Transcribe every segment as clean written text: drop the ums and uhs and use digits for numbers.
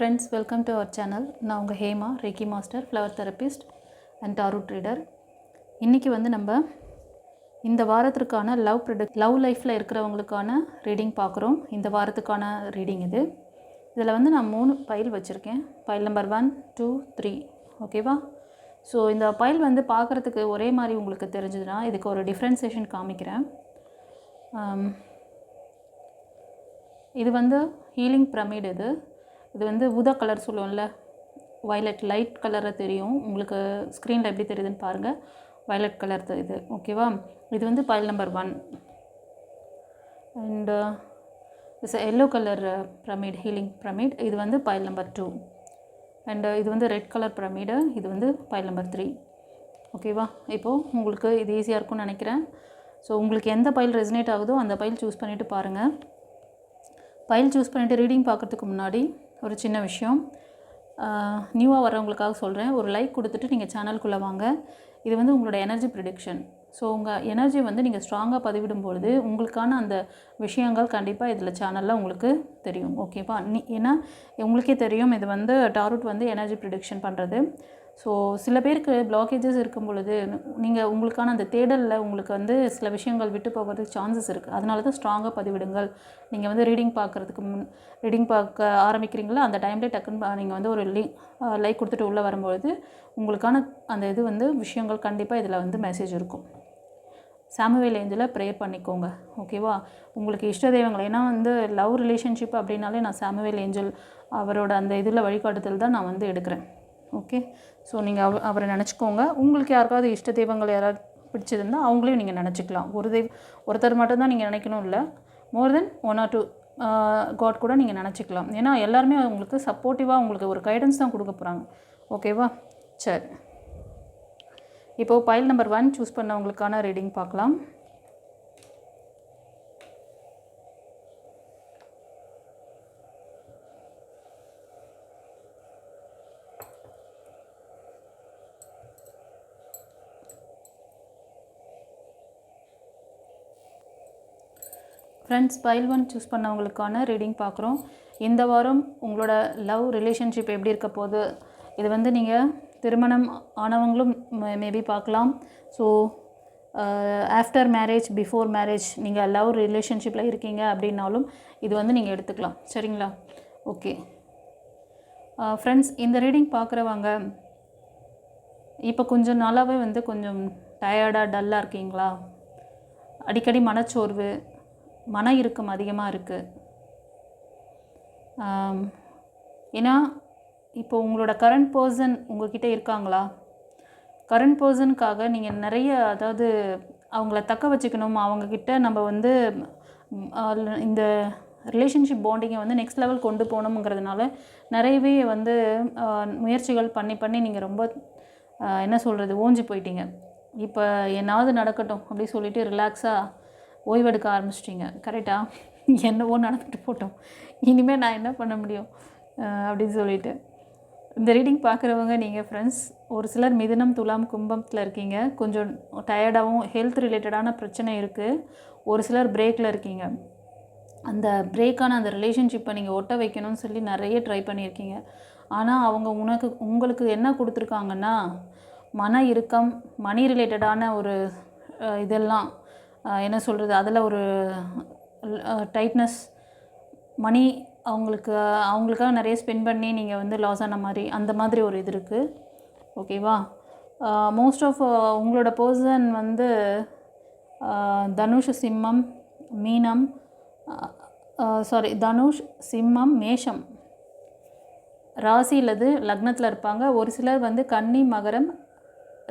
Friends, welcome to our channel. நான் உங்கள் Hema, reiki master, flower therapist and tarot reader. இன்றைக்கி வந்து நம்ம இந்த வாரத்திற்கான லவ் லைஃப்பில் இருக்கிறவங்களுக்கான ரீடிங் பார்க்குறோம். இந்த வாரத்துக்கான ரீடிங் இது. இதில் வந்து நான் 3 பைல் வச்சுருக்கேன். File number 1, 2, 3. ஓகேவா? ஸோ இந்த பைல் வந்து பார்க்குறதுக்கு ஒரே மாதிரி உங்களுக்கு தெரிஞ்சதுன்னா இதுக்கு ஒரு டிஃப்ரென்சியேஷன் காமிக்கிறேன். இது வந்து ஹீலிங் பிரமிட். இது வந்து ஊதா கலர் சொல்லுவோம்ல, வயலட் லைட் கலராக தெரியும். உங்களுக்கு ஸ்க்ரீனில் எப்படி தெரியுதுன்னு பாருங்கள். வயலட் கலர் இது. ஓகேவா? இது வந்து file number 1 and it's yellow colour pyramid, healing pyramid. இது வந்து பைல் நம்பர் 2 அண்ட் இது வந்து ரெட் கலர் பிரமிடு. இது வந்து பைல் நம்பர் 3. ஓகேவா? இப்போது உங்களுக்கு இது ஈஸியாக இருக்கும்னு நினைக்கிறேன். ஸோ உங்களுக்கு எந்த பைல் ரெசனேட் ஆகுதோ அந்த பைல் சூஸ் பண்ணிவிட்டு பாருங்கள். பைல் சூஸ் பண்ணிவிட்டு ரீடிங் பார்க்குறதுக்கு முன்னாடி ஒரு சின்ன விஷயம் நியூவாக வரவங்களுக்காக சொல்கிறேன். ஒரு லைக் கொடுத்துட்டு நீங்கள் சேனலுக்குள்ளே வாங்க. இது வந்து உங்களோட எனர்ஜி ப்ரிடிக்ஷன். ஸோ உங்கள் எனர்ஜி வந்து நீங்கள் ஸ்ட்ராங்காக பதிவிடும்பொழுது உங்களுக்கான அந்த விஷயங்கள் கண்டிப்பாக இதில் சேனலில் உங்களுக்கு தெரியும். ஓகேவா? ஏன்னா உங்களுக்கே தெரியும் இது வந்து டாரோட் வந்து எனர்ஜி ப்ரிடிக்ஷன் பண்ணுறது. ஸோ சில பேருக்கு பிளாக்கேஜஸ் இருக்கும் பொழுது நீங்கள் உங்களுக்கான அந்த தேடலில் உங்களுக்கு வந்து சில விஷயங்கள் விட்டு போகிறதுக்கு சான்சஸ் இருக்குது. அதனால தான் ஸ்ட்ராங்காக பதிவிடுங்கள். நீங்கள் வந்து ரீடிங் பார்க்க ஆரம்பிக்கிறீங்களா அந்த டைம்லேயே டக்குன்னு நீங்கள் வந்து ஒரு லைக் கொடுத்துட்டு உள்ளே வரும்பொழுது உங்களுக்கான அந்த இது வந்து விஷயங்கள் கண்டிப்பாக இதில் வந்து மெசேஜ் இருக்கும். சாமுவேல் ஏஞ்சலில் ப்ரேயர் பண்ணிக்கோங்க. ஓகேவா? உங்களுக்கு இஷ்ட தெய்வங்கள், ஏன்னா வந்து லவ் ரிலேஷன்ஷிப் அப்படின்னாலே நான் சாமுவேல் ஏஞ்சல் அவரோட அந்த இதில் வழிகாட்டுதல் தான் நான் வந்து எடுக்கிறேன். ஓகே? ஸோ நீங்கள் அவரை நினச்சிக்கோங்க. உங்களுக்கு யாருக்காவது இஷ்ட தெய்வங்கள் யாராவது பிடிச்சிருந்தால் அவங்களையும் நீங்கள் நினச்சிக்கலாம். ஒருத்தர் மட்டும்தான் நீங்கள் நினைக்கணும் இல்லை, மோர் தென் 1 or 2 காட் கூட நீங்கள் நினச்சிக்கலாம். ஏன்னா எல்லாருமே உங்களுக்கு சப்போர்ட்டிவாக உங்களுக்கு ஒரு கைடன்ஸ் தான் கொடுக்க போகிறாங்க. ஓகேவா? சரி, இப்போது பைல் நம்பர் 1 சூஸ் பண்ணவங்களுக்கான ரீடிங் பார்க்கலாம். ஃப்ரெண்ட்ஸ், பைல் 1 சூஸ் பண்ணவங்களுக்கான ரீடிங் பார்க்குறோம். இந்த வாரம் உங்களோட லவ் ரிலேஷன்ஷிப் எப்படி இருக்க போகுது? இது வந்து நீங்கள் திருமணம் ஆனவங்களும் மேபி பார்க்கலாம். So after marriage, before marriage நீங்கள் லவ் ரிலேஷன்ஷிப்பில் இருக்கீங்க அப்படின்னாலும் இது வந்து நீங்கள் எடுத்துக்கலாம். சரிங்களா? ஓகே ஃப்ரெண்ட்ஸ், இந்த ரீடிங் பார்க்குறவங்க இப்போ கொஞ்சம் நாளாகவே வந்து கொஞ்சம் டயர்டாக டல்லாக இருக்கீங்களா? அடிக்கடி மனச்சோர்வு, மன இறுக்கம் அதிகமாக இருக்குது. ஏன்னா இப்போ உங்களோட கரண்ட் பர்சன் உங்கள்கிட்ட இருக்காங்களா? கரண்ட் பர்சனுக்காக நீங்கள் நிறைய, அதாவது அவங்கள தக்க வச்சுக்கணும், அவங்கக்கிட்ட நம்ம வந்து இந்த ரிலேஷன்ஷிப் பாண்டிங்கை வந்து நெக்ஸ்ட் லெவல் கொண்டு போகணுங்கிறதுனால நிறையவே வந்து முயற்சிகள் பண்ணி நீங்கள் ரொம்ப என்ன சொல்கிறது, ஓஞ்சி போயிட்டீங்க. இப்போ என்னாவது நடக்கட்டும் அப்படி சொல்லிவிட்டு ரிலாக்ஸாக ஓய்வெடுக்க ஆரம்பிச்சிட்டிங்க. கரெக்டாக? என்னவோ நடந்துட்டு போட்டோம், இனிமேல் நான் என்ன பண்ண முடியும் அப்படின்னு சொல்லிட்டு இந்த ரீடிங் பார்க்குறவங்க நீங்கள் ஃப்ரெண்ட்ஸ், ஒரு சிலர் மிதுனம், துலாம், கும்பத்தில் இருக்கீங்க. கொஞ்சம் டயர்டாகவும் ஹெல்த் ரிலேட்டடான பிரச்சனை இருக்குது. ஒரு சிலர் பிரேக்கில் இருக்கீங்க. அந்த பிரேக்கான அந்த ரிலேஷன்ஷிப்பை நீங்கள் ஒட்ட வைக்கணும்னு சொல்லி நிறைய ட்ரை பண்ணியிருக்கீங்க. ஆனால் அவங்க உங்களுக்கு என்ன கொடுத்துருக்காங்கன்னா மன இறுக்கம், மணி ரிலேட்டடான ஒரு இதெல்லாம் என்ன சொல்கிறது, அதில் ஒரு டைட்னஸ், மணி அவங்களுக்காக நிறைய ஸ்பெண்ட் பண்ணி நீங்கள் வந்து லாஸ் ஆன மாதிரி, அந்த மாதிரி ஒரு இது இருக்குது. ஓகேவா? மோஸ்ட் ஆஃப் உங்களோட பர்சன் வந்து தனுஷ், சிம்மம், மீனம், தனுஷ், சிம்மம், மேஷம் ராசி அல்லது லக்னத்தில் இருப்பாங்க. ஒரு சிலர் வந்து கன்னி, மகரம்,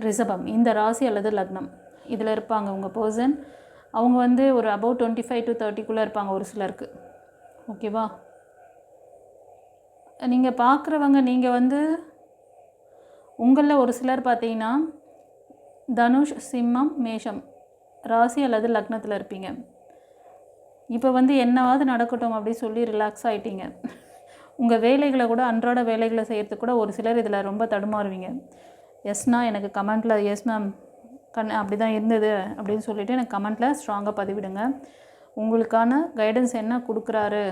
ரிஷபம் இந்த ராசி அல்லது லக்னம் இதில் இருப்பாங்க உங்கள் பர்சன். அவங்க வந்து ஒரு அபவுட் 25 to 30 இருப்பாங்க ஒரு சிலருக்கு. ஓகேவா? நீங்கள் பார்க்குறவங்க நீங்கள் வந்து உங்களில் ஒரு சிலர் பார்த்தீங்கன்னா தனுஷ், சிம்மம், மேஷம் ராசி அல்லது லக்னத்தில் இருப்பீங்க. இப்போ வந்து என்னவாவது நடக்கட்டும் அப்படி சொல்லி ரிலாக்ஸ் ஆகிட்டீங்க. உங்கள் வேலைகளை கூட, அன்றாட வேலைகளை செய்கிறதுக்கு கூட ஒரு சிலர் இதில் ரொம்ப தடுமாறுவீங்க. எஸ்னா எனக்கு கமெண்ட்டில் எஸ் மேம் அப்படி தான் இருந்தது அப்படின்னு சொல்லிவிட்டு எனக்கு கமெண்ட்டில் ஸ்ட்ராங்காக பதிவிடுங்க. உங்களுக்கான கைடன்ஸ் என்ன கொடுக்குறாரு,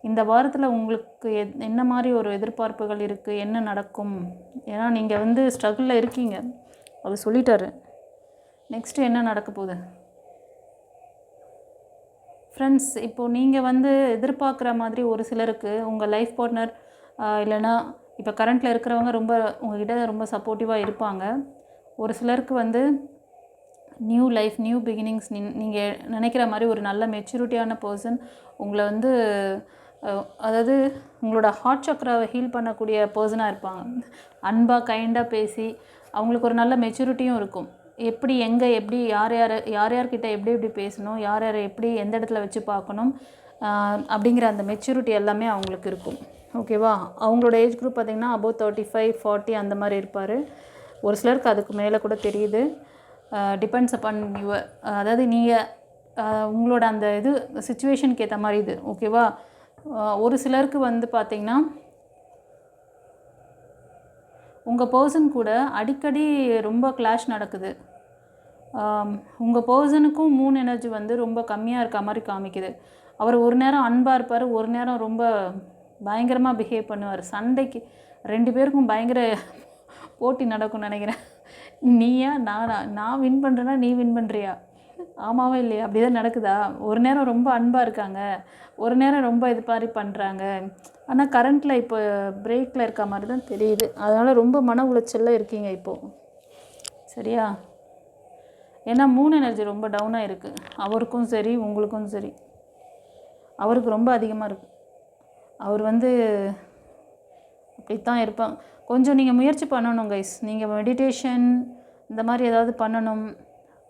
இந்த வாரத்தில் உங்களுக்கு என்ன மாதிரி ஒரு எதிர்பார்ப்புகள் இருக்குது, என்ன நடக்கும்? ஏன்னா நீங்கள் வந்து ஸ்ட்ரகிளில் இருக்கீங்க, அவர் சொல்லிட்டாரு. நெக்ஸ்ட்டு என்ன நடக்க போகுது ஃப்ரெண்ட்ஸ்? இப்போது நீங்கள் வந்து எதிர்பார்க்குற மாதிரி ஒரு சிலருக்கு உங்கள் லைஃப் பார்ட்னர் இல்லைன்னா இப்போ கரண்ட்டில் இருக்கிறவங்க ரொம்ப உங்கள்கிட்ட ரொம்ப சப்போர்ட்டிவாக இருப்பாங்க. ஒரு சிலருக்கு வந்து நியூ லைஃப், நியூ பிகினிங்ஸ், நீங்கள் நினைக்கிற மாதிரி ஒரு நல்ல மெச்சூரிட்டியான பர்சன் உங்களை வந்து அதாவது உங்களோட ஹார்ட் சக்கராவை ஹீல் பண்ணக்கூடிய பர்சனாக இருப்பாங்க. அன்பாக கைண்டாக பேசி அவங்களுக்கு ஒரு நல்ல மெச்சூரிட்டியும் இருக்கும். எப்படி எங்கே எப்படி யார்கிட்ட எப்படி பேசணும், யார் எப்படி எந்த இடத்துல வச்சு பார்க்கணும் அப்படிங்கிற அந்த மெச்சூரிட்டி எல்லாமே அவங்களுக்கு இருக்கும். ஓகேவா? அவங்களோட ஏஜ் குரூப் பார்த்திங்கன்னா அபோவ் 35, 40 அந்த மாதிரி இருப்பார். ஒரு சிலருக்கு அதுக்கு மேலே கூட தெரியுது. டிபெண்ட்ஸ் அப்பான் யுவர், அதாவது நீங்கள் உங்களோட அந்த இது சிச்சுவேஷனுக்கு ஏற்ற மாதிரி இது. ஓகேவா? ஒரு சிலருக்கு வந்து பார்த்திங்கன்னா உங்கள் பர்சன் கூட அடிக்கடி ரொம்ப கிளாஷ் நடக்குது. உங்கள் பர்சனுக்கும் மூன் எனர்ஜி வந்து ரொம்ப கம்மியாக இருக்க மாதிரி காமிக்குது. அவர் ஒரு நேரம் அன்பாக இருப்பார், ஒரு நேரம் ரொம்ப பயங்கரமாக பிஹேவ் பண்ணுவார். சண்டைக்கு 2 பேருக்கும் பயங்கர போட்டி நடக்கும்னு நினைக்கிறேன். நீயா நானா, நான் வின் பண்ணுறேன்னா நீ வின் பண்ணுறியா, ஆமாவா இல்லையா, அப்படி தான் நடக்குதா? ஒரு நேரம் ரொம்ப அன்பாக இருக்காங்க, ஒரு நேரம் ரொம்ப இது மாதிரி பண்ணுறாங்க. ஆனால் கரண்ட்டில் இப்போ பிரேக்கில் இருக்க மாதிரி தான் தெரியுது. அதனால் ரொம்ப மன உளைச்சலில் இருக்கீங்க இப்போது. சரியா? ஏன்னா மூன் எனர்ஜி ரொம்ப டவுனாக இருக்குது. அவருக்கும் சரி உங்களுக்கும் சரி. அவருக்கு ரொம்ப அதிகமாக இருக்குது. அவர் வந்து அப்படித்தான் இருப்பாங்க. கொஞ்சம் நீங்கள் முயற்சி பண்ணணும் கைஸ். நீங்கள் மெடிடேஷன் இந்த மாதிரி ஏதாவது பண்ணணும்.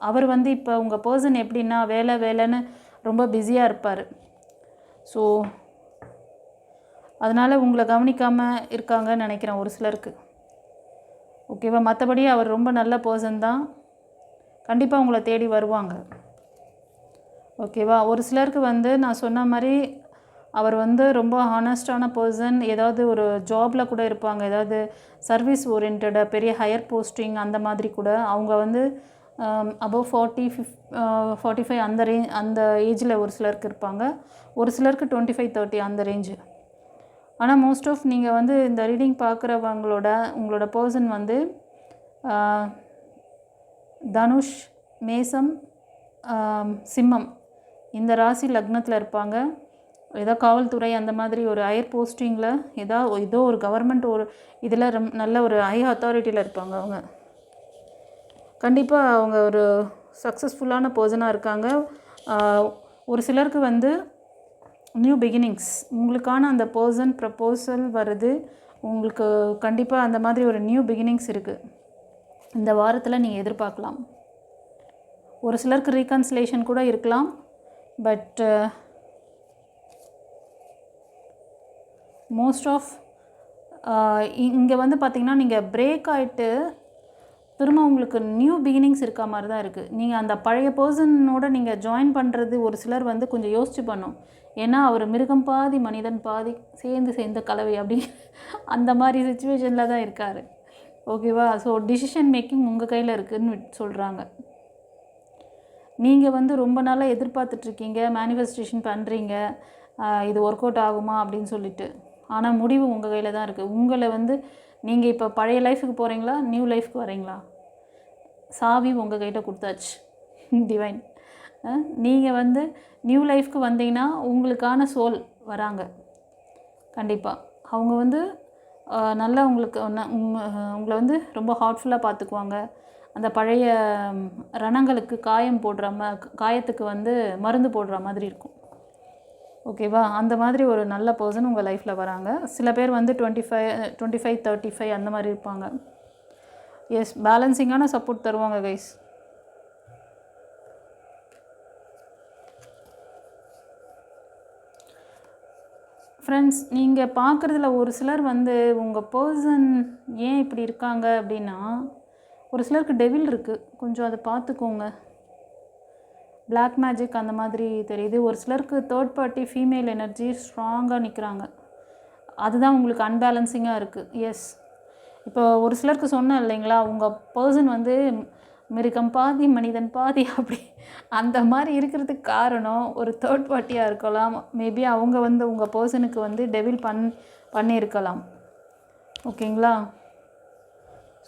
அவர் வந்து இப்போ உங்கள் பர்சன் எப்படின்னா வேலைன்னு ரொம்ப பிஸியாக இருப்பார். ஸோ அதனால் உங்களை கவனிக்காமல் இருக்காங்கன்னு நினைக்கிறேன் ஒரு சிலருக்கு. ஓகேவா? மற்றபடி அவர் ரொம்ப நல்ல பர்சன் தான். கண்டிப்பாக உங்களை தேடி வருவாங்க. ஓகேவா? ஒரு சிலருக்கு வந்து நான் சொன்ன மாதிரி அவர் வந்து ரொம்ப ஹானஸ்டான பர்சன். ஏதாவது ஒரு ஜாபில் கூட இருப்பாங்க, ஏதாவது சர்வீஸ் ஓரியன்டாக பெரிய ஹையர் போஸ்டிங் அந்த மாதிரி கூட. அவங்க வந்து அபவ் 40, 45 அந்த ஏஜில் ஒரு சிலருக்கு இருப்பாங்க. ஒரு சிலருக்கு 25, 30 அந்த ரேஞ்சு. ஆனால் மோஸ்ட் ஆஃப் நீங்கள் வந்து இந்த ரீடிங் உங்களோட பர்சன் வந்து தனுஷ், மேசம், சிம்மம் இந்த ராசி லக்னத்தில் இருப்பாங்க. ஏதோ காவல்துறை அந்த மாதிரி ஒரு ஹையர் போஸ்டிங்கில் ஏதோ ஒரு கவர்மெண்ட் ஒரு இதில் நல்ல ஒரு ஹை அத்தாரிட்டியில் இருப்பாங்க. அவங்க கண்டிப்பாக அவங்க ஒரு சக்ஸஸ்ஃபுல்லான பர்சனாக இருக்காங்க. ஒரு சிலருக்கு வந்து நியூ பிகினிங்ஸ், உங்களுக்கான அந்த பர்சன் ப்ரப்போசல் வருது. உங்களுக்கு கண்டிப்பாக அந்த மாதிரி ஒரு நியூ பிகினிங்ஸ் இருக்குது. இந்த வாரத்தில் நீங்கள் எதிர்பார்க்கலாம். ஒரு சிலருக்கு ரீகன்சிலேஷன் கூட இருக்கலாம். பட் மோஸ்ட் ஆஃப் இங்கே வந்து பார்த்திங்கன்னா நீங்கள் பிரேக் ஆகிட்டு திரும்ப உங்களுக்கு நியூ பிகினிங்ஸ் இருக்க மாதிரி தான் இருக்குது. நீங்கள் அந்த பழைய பர்சனோட நீங்கள் ஜாயின் பண்ணுறது ஒரு சிலர் வந்து கொஞ்சம் யோசிச்சு பண்ணும். ஏன்னா அவர் மிருகம் பாதி மனிதன் பாதி சேர்ந்த கலவை அப்படி அந்த மாதிரி சுச்சுவேஷனில் தான் இருக்கார். ஓகேவா? ஸோ டிசிஷன் மேக்கிங் உங்கள் கையில் இருக்குதுன்னு சொல்கிறாங்க. நீங்கள் வந்து ரொம்ப நாளாக எதிர்பார்த்துட்ருக்கீங்க, மேனிஃபெஸ்டேஷன் பண்ணுறீங்க, இது ஒர்க் அவுட் ஆகுமா அப்படின்னு சொல்லிட்டு. ஆனால் முடிவு உங்கள் கையில் தான் இருக்குது. உங்களை வந்து நீங்கள் இப்போ பழைய லைஃபுக்கு போகிறீங்களா, நியூ லைஃப்க்கு வரீங்களா, சாவி உங்கள் கையில் கொடுத்தாச்சு டிவைன். நீங்கள் வந்து நியூ லைஃப்க்கு வந்தீங்கன்னா உங்களுக்கான சோல் வராங்க. கண்டிப்பாக அவங்க வந்து நல்லா உங்களை வந்து ரொம்ப ஹார்ட்ஃபுல்லாக பார்த்துக்குவாங்க. அந்த பழைய ரணங்களுக்கு காயத்துக்கு வந்து மருந்து போடுற மாதிரி இருக்கும். ஓகேவா? அந்த மாதிரி ஒரு நல்ல பர்சன் உங்கள் லைஃப்பில் வராங்க. சில பேர் வந்து 25, 35 அந்த மாதிரி இருப்பாங்க. எஸ், பேலன்சிங்கான சப்போர்ட் தருவாங்க கைஸ். ஃப்ரெண்ட்ஸ், நீங்கள் பார்க்குறதுல ஒரு சிலர் வந்து உங்கள் பர்சன் ஏன் இப்படி இருக்காங்க அப்படின்னா, ஒரு சிலருக்கு டெவில் இருக்குது. கொஞ்சம் அதை பார்த்துக்கோங்க. பிளாக் மேஜிக் அந்த மாதிரி தெரியுது. ஒரு சிலருக்கு தேர்ட் பார்ட்டி ஃபீமேல் எனர்ஜி ஸ்ட்ராங்காக நிற்கிறாங்க. அதுதான் உங்களுக்கு அன்பேலன்சிங்காக இருக்குது. எஸ், இப்போ ஒரு சிலருக்கு சொன்னேன் இல்லைங்களா, உங்கள் பர்சன் வந்து மிருகம் பாதி மனிதன் பாதி அந்த மாதிரி இருக்கிறதுக்கு காரணம் ஒரு தேர்ட் பார்ட்டியாக இருக்கலாம். மேபி அவங்க வந்து உங்கள் பர்சனுக்கு வந்து டெவில் பண்ணியிருக்கலாம். ஓகேங்களா?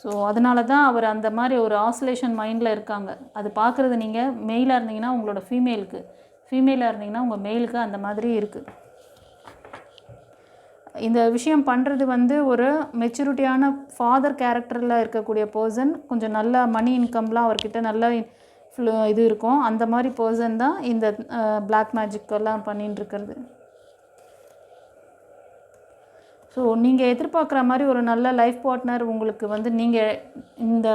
ஸோ அதனால தான் அவர் அந்த மாதிரி ஒரு ஆசிலேஷன் மைண்டில் இருக்காங்க. அது பார்க்குறது நீங்கள் மெயிலாக இருந்தீங்கன்னா உங்களோட ஃபீமேலாக இருந்தீங்கன்னா உங்கள் மெயிலுக்கு அந்த மாதிரி இருக்குது. இந்த விஷயம் பண்ணுறது வந்து ஒரு மெச்சூரிட்டியான ஃபாதர் கேரக்டரில் இருக்கக்கூடிய பர்சன், கொஞ்சம் நல்ல மணி இன்கம்லாம் அவர்கிட்ட நல்ல இது இருக்கும். அந்த மாதிரி பர்சன் தான் இந்த பிளாக் மேஜிக்கெல்லாம் பண்ணின்னு இருக்கிறது. ஸோ நீங்கள் எதிர்பார்க்குற மாதிரி ஒரு நல்ல லைஃப் பார்ட்னர் உங்களுக்கு வந்து நீங்கள் இந்த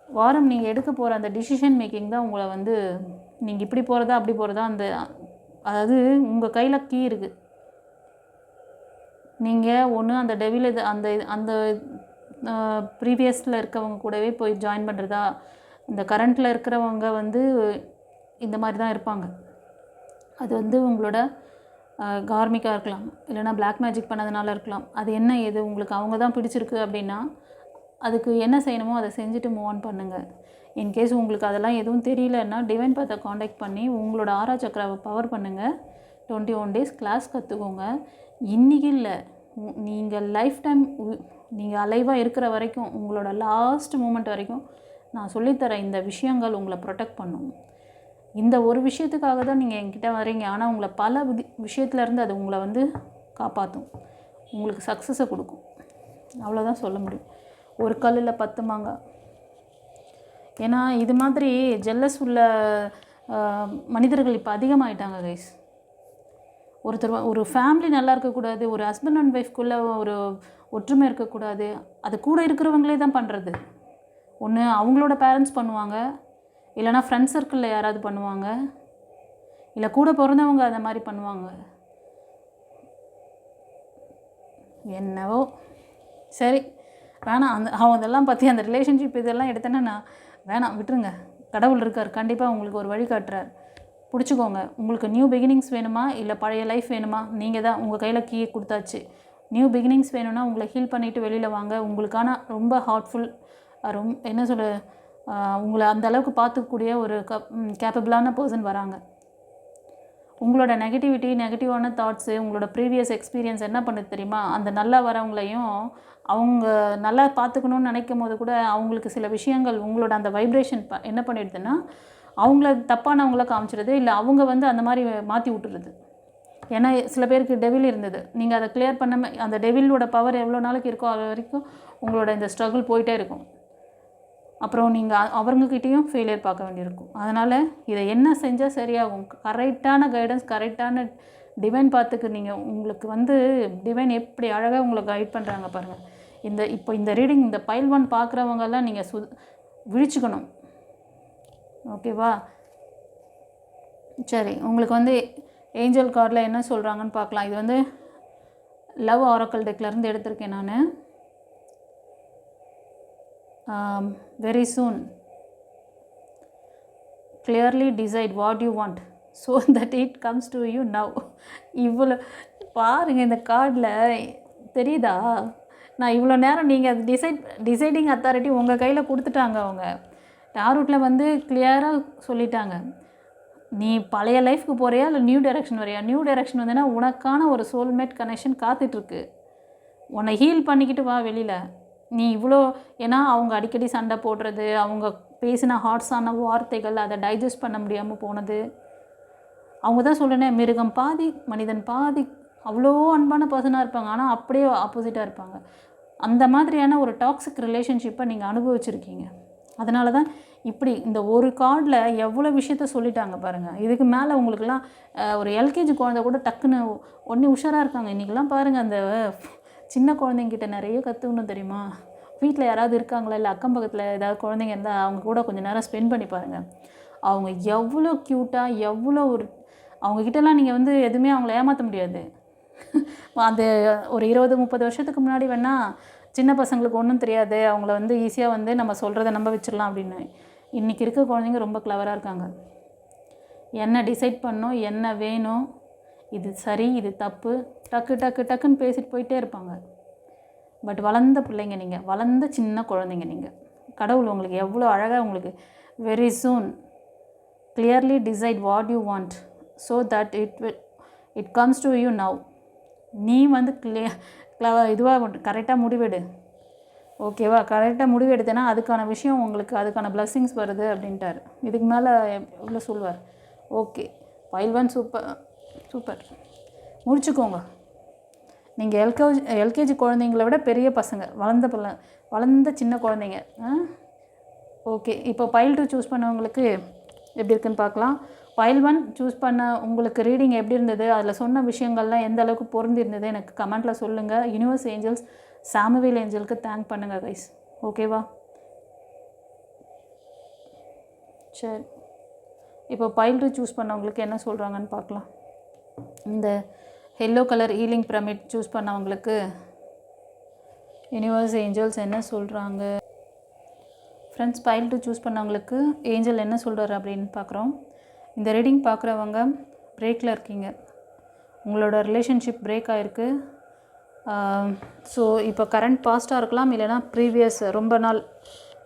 வாரம் நீங்கள் எடுக்க போகிற அந்த டிசிஷன் மேக்கிங் தான் உங்களை வந்து நீங்கள் இப்படி போகிறதா அப்படி போகிறதா அதாவது உங்கள் கையில் கீ இருக்குது. நீங்கள் ஒன்று அந்த டெவில் அந்த அந்த ப்ரீவியஸில் இருக்கவங்க கூடவே போய் ஜாயின் பண்ணுறதா, இந்த கரண்ட்டில் இருக்கிறவங்க வந்து இந்த மாதிரி தான் இருப்பாங்க. அது வந்து உங்களோட கார்மிக்காக இருக்கலாம், இல்லைனா பிளாக் மேஜிக் பண்ணதுனால இருக்கலாம். அது என்ன ஏது உங்களுக்கு அவங்க தான் பிடிச்சிருக்கு அப்படின்னா அதுக்கு என்ன செய்யணுமோ அதை செஞ்சுட்டு மூவ் ஆன் பண்ணுங்கள். இன்கேஸ் உங்களுக்கு அதெல்லாம் எதுவும் தெரியலன்னா டிவைன் பாத்தை காண்டாக்ட் பண்ணி உங்களோட ஆரா சக்கராவை பவர் பண்ணுங்கள். 21 days கிளாஸ் கற்றுக்கோங்க. இன்றைக்கி இல்லை, நீங்கள் லைஃப் டைம் நீங்கள் அலைவாக இருக்கிற வரைக்கும், உங்களோட லாஸ்ட் மூமெண்ட் வரைக்கும் நான் சொல்லித்தரேன். இந்த விஷயங்கள் உங்களை ப்ரொடெக்ட் பண்ணும். இந்த ஒரு விஷயத்துக்காக தான் நீங்கள் என்கிட்ட வரீங்க. ஆனால் உங்களை பல விஷயத்துலேருந்து அது உங்களை வந்து காப்பாற்றும், உங்களுக்கு சக்ஸஸை கொடுக்கும். அவ்வளோதான் சொல்ல முடியும். ஒரு கல்லில் 10 மாங்காய். ஏன்னா இது மாதிரி ஜெல்லஸ் உள்ள மனிதர்கள் இப்போ அதிகமாகிட்டாங்க கைஸ். ஒரு ஃபேமிலி நல்லா இருக்கக்கூடாது, ஒரு ஹஸ்பண்ட் அண்ட் ஒய்ஃப்குள்ளே ஒரு ஒற்றுமை இருக்கக்கூடாது. அது கூட இருக்கிறவங்களே தான் பண்ணுறது. ஒன்று அவங்களோட பேரண்ட்ஸ் பண்ணுவாங்க, இல்லைனா ஃப்ரெண்ட்ஸ் சர்க்கிளில் யாராவது பண்ணுவாங்க, இல்லை கூட பிறந்தவங்க அந்த மாதிரி பண்ணுவாங்க. என்னவோ சரி, வேணாம். அதெல்லாம் பற்றி அந்த ரிலேஷன்ஷிப் இதெல்லாம் எடுத்தேன்னா நான் வேணாம், விட்டுருங்க. கடவுள் இருக்கார், கண்டிப்பாக உங்களுக்கு ஒரு வழி காட்டுறார். பிடிச்சிக்கோங்க. உங்களுக்கு நியூ பிகினிங்ஸ் வேணுமா இல்லை பழைய லைஃப் வேணுமா? நீங்கள் தான் உங்கள் கையில் கீயை கொடுத்தாச்சு. நியூ பிகினிங்ஸ் வேணும்னா உங்களை ஹீல் பண்ணிவிட்டு வெளியில் வாங்க. உங்களுக்கான ரொம்ப ஹார்ட்ஃபுல் என்ன சொல்ல உங்களை அந்த அளவுக்கு பார்த்துக்கக்கூடிய ஒரு கேப்பபிளான பர்சன் வராங்க. உங்களோட நெகட்டிவான தாட்ஸு, உங்களோட ப்ரீவியஸ் எக்ஸ்பீரியன்ஸ் என்ன பண்ணுது தெரியுமா? அந்த நல்லா வரவங்களையும் அவங்க நல்லா பார்த்துக்கணுன்னு நினைக்கும் போது கூட அவங்களுக்கு சில விஷயங்கள் உங்களோட அந்த வைப்ரேஷன் என்ன பண்ணிடுதுன்னா அவங்கள தப்பானவங்கள காமிச்சிடுது, இல்லை அவங்க வந்து அந்த மாதிரி மாற்றி விட்டுருது. ஏன்னா சில பேருக்கு டெவில் இருந்தது, நீங்கள் அதை கிளியர் பண்ண அந்த டெவிலோட பவர் எவ்வளோ நாளைக்கு இருக்கோ அது வரைக்கும் உங்களோட இந்த ஸ்ட்ரகிள் போயிட்டே இருக்கும். அப்புறம் நீங்கள் அவங்கக்கிட்டேயும் ஃபெயிலியர் பார்க்க வேண்டியிருக்கும். அதனால் இதை என்ன செஞ்சால் சரியாகும்? கரெக்டான கைடன்ஸ், கரெக்டான டிவைன் பாத்துக்கு நீங்கள் உங்களுக்கு வந்து டிவைன் எப்படி அழகாக உங்களை கைட் பண்ணுறாங்க பாருங்கள். இப்போ இந்த ரீடிங், இந்த பைல் 1 பார்க்குறவங்கெல்லாம் நீங்கள் விழிச்சுக்கணும். ஓகேவா? சரி, உங்களுக்கு வந்து ஏஞ்சல் கார்டில் என்ன சொல்கிறாங்கன்னு பார்க்கலாம். இது வந்து லவ் ஆரக்கல் டெக்லேருந்து எடுத்திருக்கேன் நான். Very soon clearly decide what you want so that it comes to you now. இவ்வளோ பாருங்கள், இந்த கார்டில் தெரியுதா? நான் இவ்வளோ நேரம் நீங்கள் அது டிசைடிங் அத்தாரிட்டி உங்கள் கையில் கொடுத்துட்டாங்க. அவங்க டாரூட்டில் வந்து கிளியராக சொல்லிட்டாங்க, நீ பழைய லைஃப்க்கு போகிறியா இல்லை நியூ டைரக்ஷன் வரையா? நியூ டைரக்ஷன் வந்தேன்னா உனக்கான ஒரு சோல்மேட் கனெக்ஷன் காத்துட்ருக்கு. உன்னை ஹீல் பண்ணிக்கிட்டு வா வெளியில். நீ இவ்வளோ ஏன்னா அவங்க அடிக்கடி சண்டை போடுறது, அவங்க பேசின ஹார்ட்ஸான வார்த்தைகள், அதை டைஜஸ்ட் பண்ண முடியாமல் போனது. அவங்க தான் சொல்கிறேன், மிருகம் பாதி மனிதன் பாதி. அவ்வளோ அன்பான பர்சனாக இருப்பாங்க, ஆனால் அப்படியே ஆப்போசிட்டாக இருப்பாங்க. அந்த மாதிரியான ஒரு டாக்ஸிக் ரிலேஷன்ஷிப்பை நீங்கள் அனுபவிச்சிருக்கீங்க. அதனால தான் இப்படி இந்த ஒரு கார்டில் எவ்வளோ விஷயத்த சொல்லிட்டாங்க பாருங்கள். இதுக்கு மேலே உங்களுக்கெல்லாம் ஒரு எல்கேஜி குழந்தை கூட டக்குன்னு ஒன்று உஷாராக இருக்காங்க. இன்றைக்கெல்லாம் பாருங்கள், அந்த சின்ன குழந்தைங்கிட்ட நிறைய கற்றுக்கணும் தெரியுமா? வீட்டில் யாராவது இருக்காங்களா, இல்லை அக்கம் பக்கத்தில் ஏதாவது குழந்தைங்க இருந்தால் அவங்க கூட கொஞ்சம் நேரம் ஸ்பெண்ட் பண்ணி பாருங்கள். அவங்க எவ்வளோ க்யூட்டாக, எவ்வளோ அவங்கக்கிட்டலாம் நீங்கள் வந்து எதுவுமே அவங்கள ஏமாற்ற முடியாது. அந்த ஒரு 20-30 வருஷத்துக்கு முன்னாடி வேணால் சின்ன பசங்களுக்கு ஒன்றும் தெரியாது, அவங்கள வந்து ஈஸியாக வந்து நம்ம சொல்கிறத நம்ப வச்சிடலாம் அப்படின்னு. இன்றைக்கி இருக்க குழந்தைங்க ரொம்ப கிளவராக இருக்காங்க. என்ன டிசைட் பண்ணணும், என்ன வேணும், இது சரி இது தப்பு, டக்குன்னு பேசிட்டு போயிட்டே இருப்பாங்க. பட் வளர்ந்த பிள்ளைங்க நீங்கள், வளர்ந்த சின்ன குழந்தைங்க நீங்கள். கடவுள் உங்களுக்கு எவ்வளோ அழகாக உங்களுக்கு very soon clearly decide what you want so that it comes to you now. நீ வந்து இதுவாக கரெக்டாக முடிவெடு. ஓகேவா? கரெக்டாக முடிவு எடுத்தேன்னா அதுக்கான விஷயம் உங்களுக்கு அதுக்கான பிளஸ்ஸிங்ஸ் வருது அப்படின்ட்டார். இதுக்கு மேலே எவ்வளோ சொல்வார்? ஓகே, பைல் 1 சூப்பர் முடிச்சுக்கோங்க. நீங்கள் எல்கேஜி குழந்தைங்கள விட பெரிய பசங்க, வளர்ந்த சின்ன குழந்தைங்க. ஓகே, இப்போ பைல் 2 சூஸ் பண்ணவங்களுக்கு எப்படி இருக்குன்னு பார்க்கலாம். பைல் 1 சூஸ் பண்ண உங்களுக்கு ரீடிங் எப்படி இருந்தது, அதில் சொன்ன விஷயங்கள்லாம் எந்த அளவுக்கு பொருந்திருந்தது எனக்கு கமெண்ட்டில் சொல்லுங்கள். யூனிவர்ஸ் ஏஞ்சல்ஸ் சாமுவேல் ஏஞ்சலுக்கு தேங்க் பண்ணுங்கள் கைஸ். ஓகேவா? சரி, இப்போ பைல் 2 சூஸ் பண்ணவங்களுக்கு என்ன சொல்கிறாங்கன்னு பார்க்கலாம். இந்த yellow colour healing pyramid choose பண்ணவங்களுக்கு யூனிவர்ஸ் ஏஞ்சல்ஸ் என்ன சொல்கிறாங்க? ஃப்ரெண்ட்ஸ், பைல் 2 சூஸ் பண்ணவங்களுக்கு ஏஞ்சல் என்ன சொல்கிறாரு அப்படின்னு பார்க்குறோம். இந்த ரீடிங் பார்க்குறவங்க பிரேக்கில் இருக்கீங்க, உங்களோட ரிலேஷன்ஷிப் பிரேக் ஆகிருக்கு. ஸோ இப்போ கரண்ட் பாஸ்ட்டாக இருக்கலாம், இல்லைனா ப்ரீவியஸ் ரொம்ப நாள்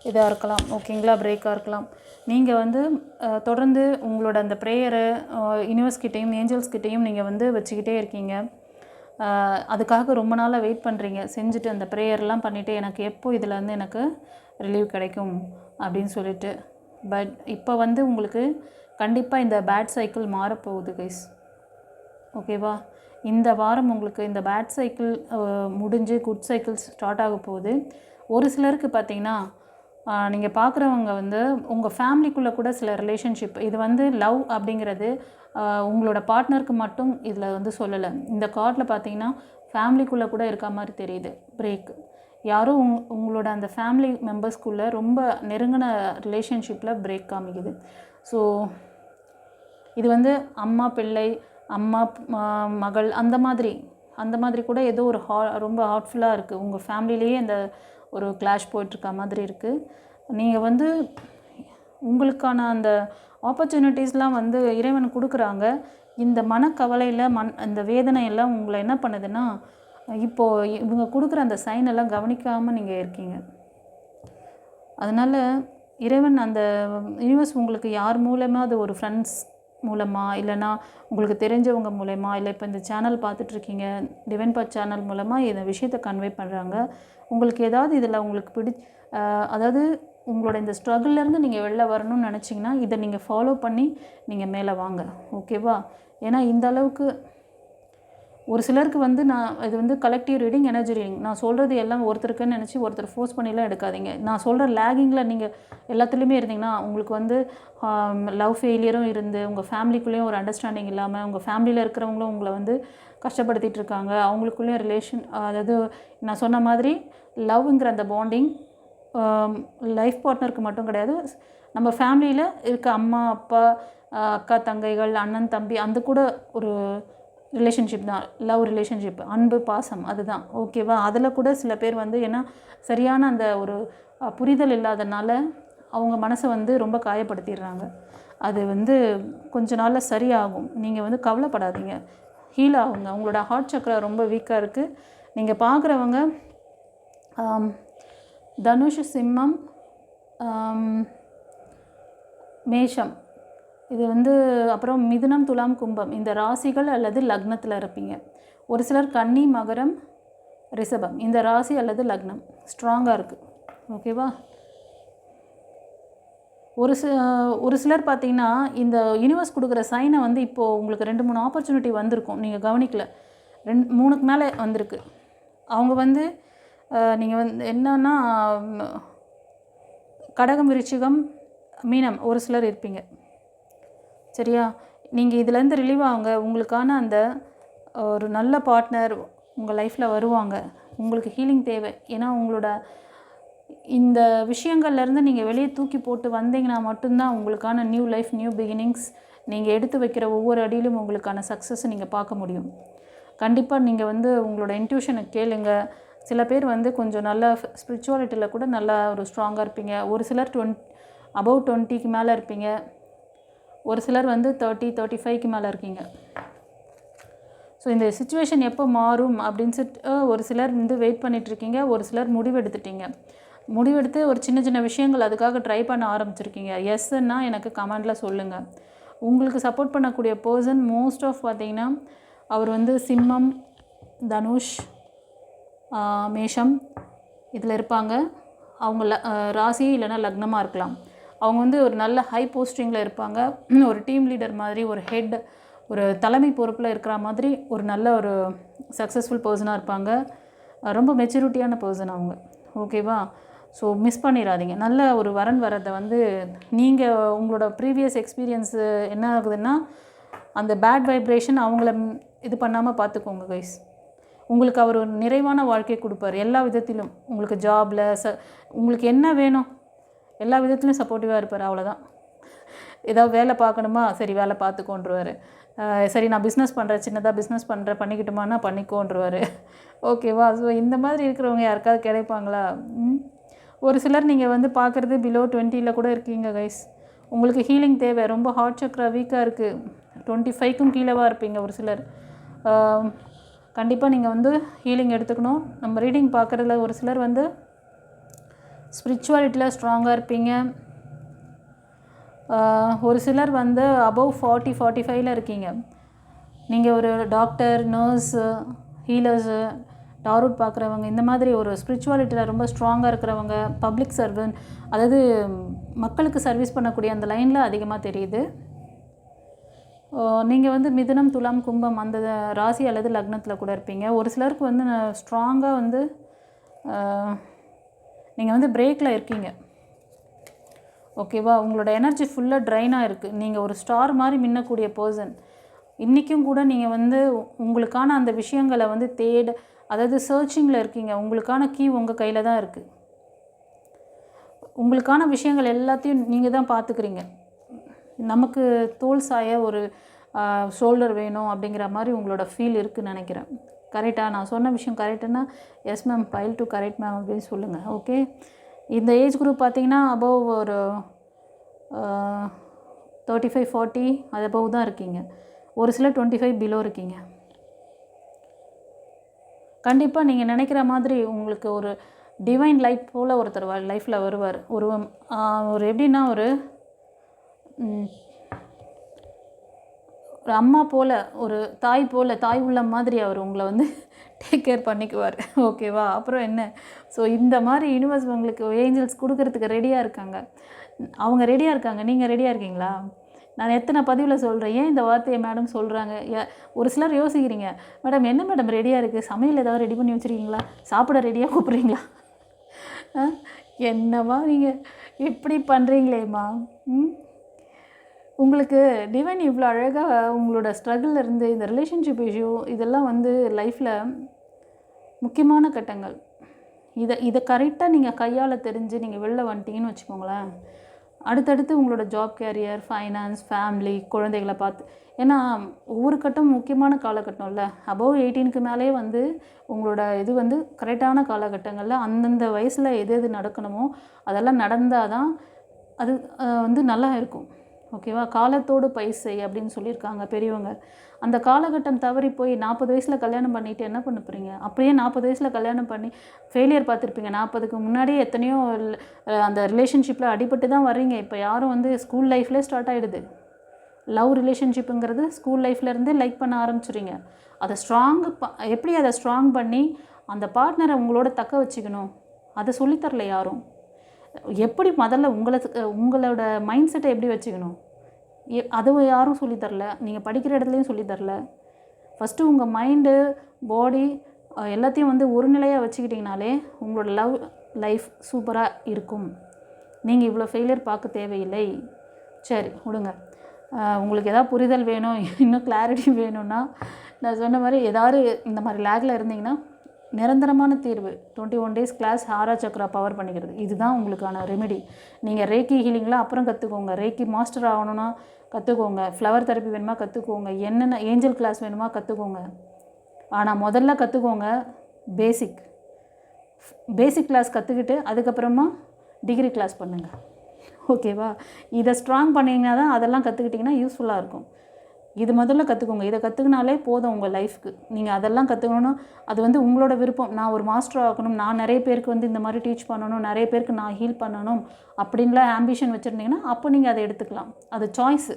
இதாக இருக்கலாம். ஓகேங்களா? பிரேக்காக இருக்கலாம். நீங்கள் வந்து தொடர்ந்து உங்களோட அந்த ப்ரேயரை யூனிவர்ஸ்கிட்டையும் ஏஞ்சல்ஸ்கிட்டையும் நீங்கள் வந்து வச்சுக்கிட்டே இருக்கீங்க. அதுக்காக ரொம்ப நாளாக வெயிட் பண்ணுறீங்க. செஞ்சுட்டு அந்த ப்ரேயர்லாம் பண்ணிவிட்டு எனக்கு எப்போ இதில் வந்து எனக்கு ரிலீவ் கிடைக்கும் அப்படின்னு சொல்லிட்டு. பட் இப்போ வந்து உங்களுக்கு கண்டிப்பாக இந்த பேட் சைக்கிள் மாறப்போகுது கைஸ். ஓகேவா? இந்த வாரம் உங்களுக்கு இந்த பேட் சைக்கிள் முடிஞ்சு குட் சைக்கிள்ஸ் ஸ்டார்ட் ஆக போகுது. ஒரு சிலருக்கு பார்த்திங்கன்னா நீங்கள் பார்க்குறவங்க வந்து உங்கள் ஃபேமிலிக்குள்ளே கூட சில ரிலேஷன்ஷிப், இது வந்து லவ் அப்படிங்கிறது உங்களோட பார்ட்னருக்கு மட்டும் இதில் வந்து சொல்லலை. இந்த கார்டில் பார்த்தீங்கன்னா ஃபேமிலிக்குள்ளே கூட இருக்க மாதிரி தெரியுது பிரேக். யாரும் உங்களோட அந்த ஃபேமிலி மெம்பர்ஸ்குள்ளே ரொம்ப நெருங்கின ரிலேஷன்ஷிப்பில் பிரேக் காமிக்குது. ஸோ இது வந்து அம்மா பிள்ளை, அம்மா மகள், அந்த மாதிரி கூட ஏதோ ஒரு ரொம்ப ஹார்ட்ஃபுல்லாக இருக்குது. உங்கள் ஃபேமிலிலேயே இந்த ஒரு கிளாஷ் போயிட்டுருக்க மாதிரி இருக்குது. நீங்கள் வந்து உங்களுக்கான அந்த ஆப்பர்ச்சுனிட்டிஸ்லாம் வந்து இறைவன் கொடுக்குறாங்க. இந்த மனக்கவலையில் அந்த வேதனையெல்லாம் உங்களை என்ன பண்ணுதுன்னா, இப்போது இவங்க கொடுக்குற அந்த சைனெல்லாம் கவனிக்காமல் நீங்கள் இருக்கீங்க. அதனால் இறைவன் அந்த யூனிவர்ஸ் உங்களுக்கு யார் மூலமாக, அது ஒரு ஃப்ரெண்ட்ஸ் மூலமாக, இல்லைனா உங்களுக்கு தெரிஞ்சவங்க மூலமாக, இல்லை இப்போ இந்த சேனல் பார்த்துட்ருக்கீங்க டிவைன் பாத் சேனல் மூலமாக இந்த விஷயத்தை கன்வே பண்ணுறாங்க. உங்களுக்கு ஏதாவது இதில் உங்களுக்கு அதாவது உங்களோட இந்த ஸ்ட்ரகிள்லேருந்து நீங்கள் வெளில வரணும்னு நினச்சிங்கன்னா இதை நீங்கள் ஃபாலோ பண்ணி நீங்கள் மேலே வாங்க. ஓகேவா? ஏன்னா இந்த அளவுக்கு ஒரு சிலருக்கு வந்து இது வந்து கலெக்டிவ் ரீடிங், எனர்ஜி ரீடிங். நான் சொல்கிறது எல்லாம் ஒருத்தருக்குன்னு நினச்சி ஒருத்தர் ஃபோர்ஸ் பண்ணிலாம் எடுக்காதீங்க. நான் சொல்கிற லேகிங்கில் நீங்கள் எல்லாத்துலேயுமே இருந்தீங்கன்னா உங்களுக்கு வந்து லவ் ஃபெயிலியரும் இருந்து உங்கள் ஃபேமிலிக்குள்ளேயும் ஒரு அண்டர்ஸ்டாண்டிங் இல்லாமல், உங்கள் ஃபேமிலியில் இருக்கிறவங்களும் உங்களை வந்து கஷ்டப்படுத்திகிட்டு இருக்காங்க. அவங்களுக்குள்ளேயும் ரிலேஷன், அதாவது நான் சொன்ன மாதிரி லவ்ங்கிற அந்த பாண்டிங் லைஃப் பார்ட்னருக்கு மட்டும் கிடையாது, நம்ம ஃபேமிலியில் இருக்க அம்மா அப்பா அக்கா தங்கைகள் அண்ணன் தம்பி அந்த கூட ஒரு ரிலேஷன்ஷிப் தான் லவ் ரிலேஷன்ஷிப், அன்பு பாசம், அதுதான். ஓகேவா? அதில் கூட சில பேர் வந்து ஏன்னா சரியான அந்த ஒரு புரிதல் இல்லாதனால அவங்க மனசை வந்து ரொம்ப காயப்படுத்திடுறாங்க. அது வந்து கொஞ்ச நாளில் சரியாகும். நீங்கள் வந்து கவலைப்படாதீங்க, ஹீல் ஆகுங்க. உங்களோட ஹார்ட் சக்கரா ரொம்ப வீக்காக இருக்குது. நீங்கள் பார்க்குறவங்க தனுஷ், சிம்மம், மேஷம், இது வந்து அப்புறம் மிதுனம், துலாம், கும்பம், இந்த ராசிகள் அல்லது லக்னத்தில் இருப்பீங்க. ஒரு சிலர் கன்னி, மகரம், ரிஷபம், இந்த ராசி அல்லது லக்னம் ஸ்ட்ராங்காக இருக்குது. ஓகேவா? ஒரு சிலர் பார்த்திங்கன்னா இந்த யூனிவர்ஸ் கொடுக்குற சைனை வந்து இப்போது உங்களுக்கு 2-3 ஆப்பர்ச்சுனிட்டி வந்திருக்கும், நீங்கள் கவனிக்கல. 2-3க்கு மேலே வந்திருக்கு. அவங்க வந்து நீங்கள் வந்து என்னன்னா கடகம், விருச்சிகம், மீனம் ஒரு சிலர் இருப்பீங்க. சரியா? நீங்கள் இதிலேருந்து ரிலீவ் ஆகுங்க. உங்களுக்கான அந்த ஒரு நல்ல பார்ட்னர் உங்கள் லைஃப்பில் வருவாங்க. உங்களுக்கு ஹீலிங் தேவை. ஏன்னா உங்களோட இந்த விஷயங்கள்லேருந்து நீங்கள் வெளியே தூக்கி போட்டு வந்தீங்கன்னா மட்டும்தான் உங்களுக்கான நியூ லைஃப், நியூ பிகினிங்ஸ், நீங்கள் எடுத்து வைக்கிற ஒவ்வொரு அடியிலும் உங்களுக்கான சக்ஸஸை நீங்கள் பார்க்க முடியும். கண்டிப்பாக நீங்கள் வந்து உங்களோட இன்ட்யூஷனை கேளுங்க. சில பேர் வந்து கொஞ்சம் நல்லா ஸ்பிரிச்சுவாலிட்டியில் கூட நல்லா ஒரு ஸ்ட்ராங்காக இருப்பீங்க. ஒரு சிலர் அபவ் 20க்கு மேலே இருப்பீங்க. ஒரு சிலர் வந்து 30-35க்கு மேலே இருக்கீங்க. ஸோ இந்த சிச்சுவேஷன் எப்போ மாறும் அப்படின்னு சொல்லிட்டு ஒரு சிலர் வந்து வெயிட் பண்ணிகிட்ருக்கீங்க. ஒரு சிலர் முடிவு எடுத்துட்டீங்க. முடிவெடுத்து ஒரு சின்ன சின்ன விஷயங்கள் அதுக்காக ட்ரை பண்ண ஆரம்பிச்சிருக்கீங்க. எஸ்ன்னா எனக்கு கமெண்டில் சொல்லுங்கள். உங்களுக்கு சப்போர்ட் பண்ணக்கூடிய பர்சன் மோஸ்ட் ஆஃப் பார்த்திங்கன்னா அவர் வந்து சிம்மம், தனுஷ், மேஷம் இதில் இருப்பாங்க. அவங்க ராசி இல்லைனா லக்னமாக இருக்கலாம். அவங்க வந்து ஒரு நல்ல ஹை போஸ்டிங்கில் இருப்பாங்க. ஒரு டீம் லீடர் மாதிரி, ஒரு ஹெட், ஒரு தலைமை பொறுப்பில் இருக்கிற மாதிரி ஒரு நல்ல ஒரு சக்ஸஸ்ஃபுல் பர்சனாக இருப்பாங்க. ரொம்ப மெச்சூரிட்டியான பர்சன் அவங்க. ஓகேவா? ஸோ மிஸ் பண்ணிடாதீங்க. நல்ல ஒரு வரன் வரதை வந்து நீங்கள் உங்களோட ப்ரீவியஸ் எக்ஸ்பீரியன்ஸு என்ன ஆகுதுன்னா அந்த பேட் வைப்ரேஷன் அவங்கள இது பண்ணாமல் பார்த்துக்கோங்க கைஸ். உங்களுக்கு அவர் ஒரு நிறைவான வாழ்க்கையை கொடுப்பார் எல்லா விதத்திலும். உங்களுக்கு ஜாபில் உங்களுக்கு என்ன வேணும் எல்லா விதத்துலையும் சப்போர்ட்டிவாக இருப்பார். அவ்வளோதான். ஏதாவது வேலை பார்க்கணுமா, சரி வேலை பார்த்துக்கோன்றுவார். சரி நான் பிஸ்னஸ் பண்ணுறேன், சின்னதாக பிஸ்னஸ் பண்ணிக்கிட்டுமான்னா பண்ணிக்கோன்றுவார். ஓகேவா? ஸோ இந்த மாதிரி இருக்கிறவங்க யாருக்காவது கிடைப்பாங்களா? ஒரு சிலர் நீங்கள் வந்து பார்க்குறது பிலோ 20 கூட இருக்கீங்க கைஸ். உங்களுக்கு ஹீலிங் தேவை. ரொம்ப ஹார்ட் சக்ரா வீக்காக இருக்குது. 25க்கும் கீழேவாக இருப்பீங்க ஒரு சிலர். கண்டிப்பாக நீங்கள் வந்து ஹீலிங் எடுத்துக்கணும். நம்ம ரீடிங் பார்க்குறதுல ஒரு சிலர் வந்து ஸ்பிரிச்சுவாலிட்டியில் ஸ்ட்ராங்காக இருப்பீங்க. ஒரு சிலர் வந்து அபவ் 40-45 இருக்கீங்க. நீங்கள் ஒரு டாக்டர், நர்ஸு, ஹீலர்ஸு, டாரூட் பார்க்குறவங்க, இந்த மாதிரி ஒரு ஸ்பிரிச்சுவாலிட்டியில் ரொம்ப ஸ்ட்ராங்காக இருக்கிறவங்க, பப்ளிக் சர்வன்ட், அதாவது மக்களுக்கு சர்வீஸ் பண்ணக்கூடிய அந்த லைனில் அதிகமாக தெரியுது. நீங்கள் வந்து மிதுனம், துலாம், கும்பம் அந்த ராசி அல்லது லக்னத்தில் கூட இருப்பீங்க. ஒரு சிலருக்கு வந்து ஸ்ட்ராங்காக வந்து நீங்கள் வந்து பிரேக்கில் இருக்கீங்க. ஓகேவா? உங்களோட எனர்ஜி ஃபுல்லாக ட்ரைனாக இருக்குது. நீங்கள் ஒரு ஸ்டார் மாதிரி மின்னக்கூடிய பர்சன். இன்றைக்கும் கூட நீங்கள் வந்து உங்களுக்கான அந்த விஷயங்களை வந்து அதாவது சர்ச்சிங்கில் இருக்கீங்க. உங்களுக்கான கீ உங்கள் கையில் தான் இருக்குது. உங்களுக்கான விஷயங்கள் எல்லாத்தையும் நீங்கள் தான் பார்த்துக்கிறீங்க. நமக்கு தோல் சாய ஒரு ஷோல்டர் வேணும் அப்படிங்கிற மாதிரி உங்களோட ஃபீல் இருக்குதுன்னு நினைக்கிறேன். கரெக்டாக நான் சொன்ன விஷயம் கரெக்டுன்னா yes ma'am, file two correct ma'am அப்படின்னு சொல்லுங்கள். ஓகே. இந்த ஏஜ் குரூப் பார்த்திங்கன்னா அபவ் ஒரு 35-40 அது அபவ் தான் இருக்கீங்க. ஒரு சில 25 பிலோ இருக்கீங்க. கண்டிப்பாக நீங்கள் நினைக்கிற மாதிரி உங்களுக்கு ஒரு டிவைன் லைட் போல் ஒருத்தர் லைஃப்பில் வருவார். ஒரு எப்படின்னா ஒரு அம்மா போல், ஒரு தாய் போல், தாய் உள்ள மாதிரி அவர் உங்களை வந்து டேக் கேர் பண்ணிக்குவார். ஓகேவா? அப்புறம் என்ன? ஸோ இந்த மாதிரி யூனிவர்ஸ் உங்களுக்கு ஏஞ்சல்ஸ் கொடுக்கறதுக்கு ரெடியாக இருக்காங்க. அவங்க ரெடியாக இருக்காங்க. நீங்கள் ரெடியாக இருக்கீங்களா? நான் எத்தனை பதிவில் சொல்கிறேன். ஏன் இந்த வார்த்தையை மேடம் சொல்கிறாங்க? ஒரு சிலர் யோசிக்கிறீங்க, மேடம் என்ன மேடம் ரெடியாக இருக்குது, சமையல் ஏதாவது ரெடி பண்ணி வச்சுருக்கீங்களா, சாப்பிட ரெடியாக கூப்பிட்றீங்களா? என்னவா நீங்கள் இப்படி பண்ணுறீங்களேம்மா? உங்களுக்கு டிவைன் இவ்வளோ அழகாக உங்களோட ஸ்ட்ரகிளில் இருந்து இந்த ரிலேஷன்ஷிப் இஷ்யூ இதெல்லாம் வந்து லைஃப்பில் முக்கியமான கட்டங்கள். இதை கரெக்டாக நீங்கள் கையால் தெரிஞ்சு நீங்கள் வெளில வந்துட்டீங்கன்னு வச்சுக்கோங்களேன், அடுத்தடுத்து உங்களோட ஜாப், கேரியர், ஃபைனான்ஸ், ஃபேமிலி, குழந்தைகளை பார்த்து, ஏன்னா ஒவ்வொரு கட்டம் முக்கியமான காலகட்டம் இல்லை. அபவ் 18க்கு மேலே வந்து உங்களோட இது வந்து கரெக்டான காலகட்டங்களில் அந்தந்த வயசில் எது நடக்கணுமோ அதெல்லாம் நடந்தால் தான் அது வந்து நல்லா இருக்கும். ஓகேவா? காலத்தோடு பயிர் செய் அப்படின்னு சொல்லியிருக்காங்க பெரியவங்க. அந்த காலகட்டம் தவறி போய் 40 வயசில் கல்யாணம் பண்ணிவிட்டு என்ன பண்ண போகிறீங்க? அப்படியே 40 வயசில் கல்யாணம் பண்ணி ஃபெயிலியர் பார்த்துருப்பீங்க. 40க்கு முன்னாடியே எத்தனையோ அந்த ரிலேஷன்ஷிப்பில் அடிபட்டு தான் வர்றீங்க. இப்போ யாரும் வந்து ஸ்கூல் லைஃப்லேயே ஸ்டார்ட் ஆகிடுது. லவ் ரிலேஷன்ஷிப்புங்கிறது ஸ்கூல் லைஃப்லேருந்தே லைக் பண்ண ஆரம்பிச்சிடுங்க. அதை எப்படி அதை ஸ்ட்ராங் பண்ணி அந்த பார்ட்னரை உங்களோட தக்க வச்சுக்கணும் அதை சொல்லித்தரல யாரும். எப்படி முதல்ல உங்களோட மைண்ட் செட்டை எப்படி வச்சுக்கணும் அது யாரும் சொல்லித்தரல. நீங்கள் படிக்கிற இடத்துலையும் சொல்லித்தரல. ஃபஸ்ட்டு உங்கள் மைண்டு, பாடி எல்லாத்தையும் வந்து ஒரு நிலையாக வச்சுக்கிட்டிங்கனாலே உங்களோட லவ் லைஃப் சூப்பராக இருக்கும். நீங்கள் இவ்வளோ ஃபெயிலியர் பார்க்க தேவையில்லை. சரி விடுங்க. உங்களுக்கு எதாவது புரிதல் வேணும், இன்னும் கிளாரிட்டி வேணும்னா நான் சொன்ன மாதிரி ஏதாவது இந்த மாதிரி லேக்கில் இருந்தீங்கன்னா நிரந்தரமான தீர்வு 21 days கிளாஸ் ஹாரா சக்ரா பவர் பண்ணிக்கிறது, இதுதான் உங்களுக்கான ரெமெடி. நீங்கள் ரேக்கி ஹீலிங்லாம் அப்புறம் கற்றுக்கோங்க. ரேக்கி மாஸ்டர் ஆகணும்னா கற்றுக்கோங்க. ஃப்ளவர் தெரப்பி வேணுமா கற்றுக்கோங்க. என்னென்ன ஏஞ்சல் கிளாஸ் வேணுமா கற்றுக்கோங்க. ஆனால் முதல்ல கற்றுக்கோங்க பேசிக் கிளாஸ் கற்றுக்கிட்டு அதுக்கப்புறமா டிகிரி கிளாஸ் பண்ணுங்கள். ஓகேவா? இதை ஸ்ட்ராங் பண்ணிங்கன்னா தான் அதெல்லாம் கற்றுக்கிட்டிங்கன்னா யூஸ்ஃபுல்லாக இருக்கும். இது முதல்ல கற்றுக்கோங்க. இதை கற்றுக்கினாலே போதும் உங்கள் லைஃப்க்கு. நீங்கள் அதெல்லாம் கற்றுக்கணுன்னா அது வந்து உங்களோட விருப்பம். நான் ஒரு மாஸ்டர் ஆகணும், நான் நிறைய பேருக்கு வந்து இந்த மாதிரி டீச் பண்ணணும், நிறைய பேருக்கு நான் ஹீல் பண்ணணும் அப்படின்லாம் ஆம்பிஷன் வச்சுருந்தீங்கன்னா அப்போ நீங்கள் அதை எடுத்துக்கலாம். அது சாய்ஸு.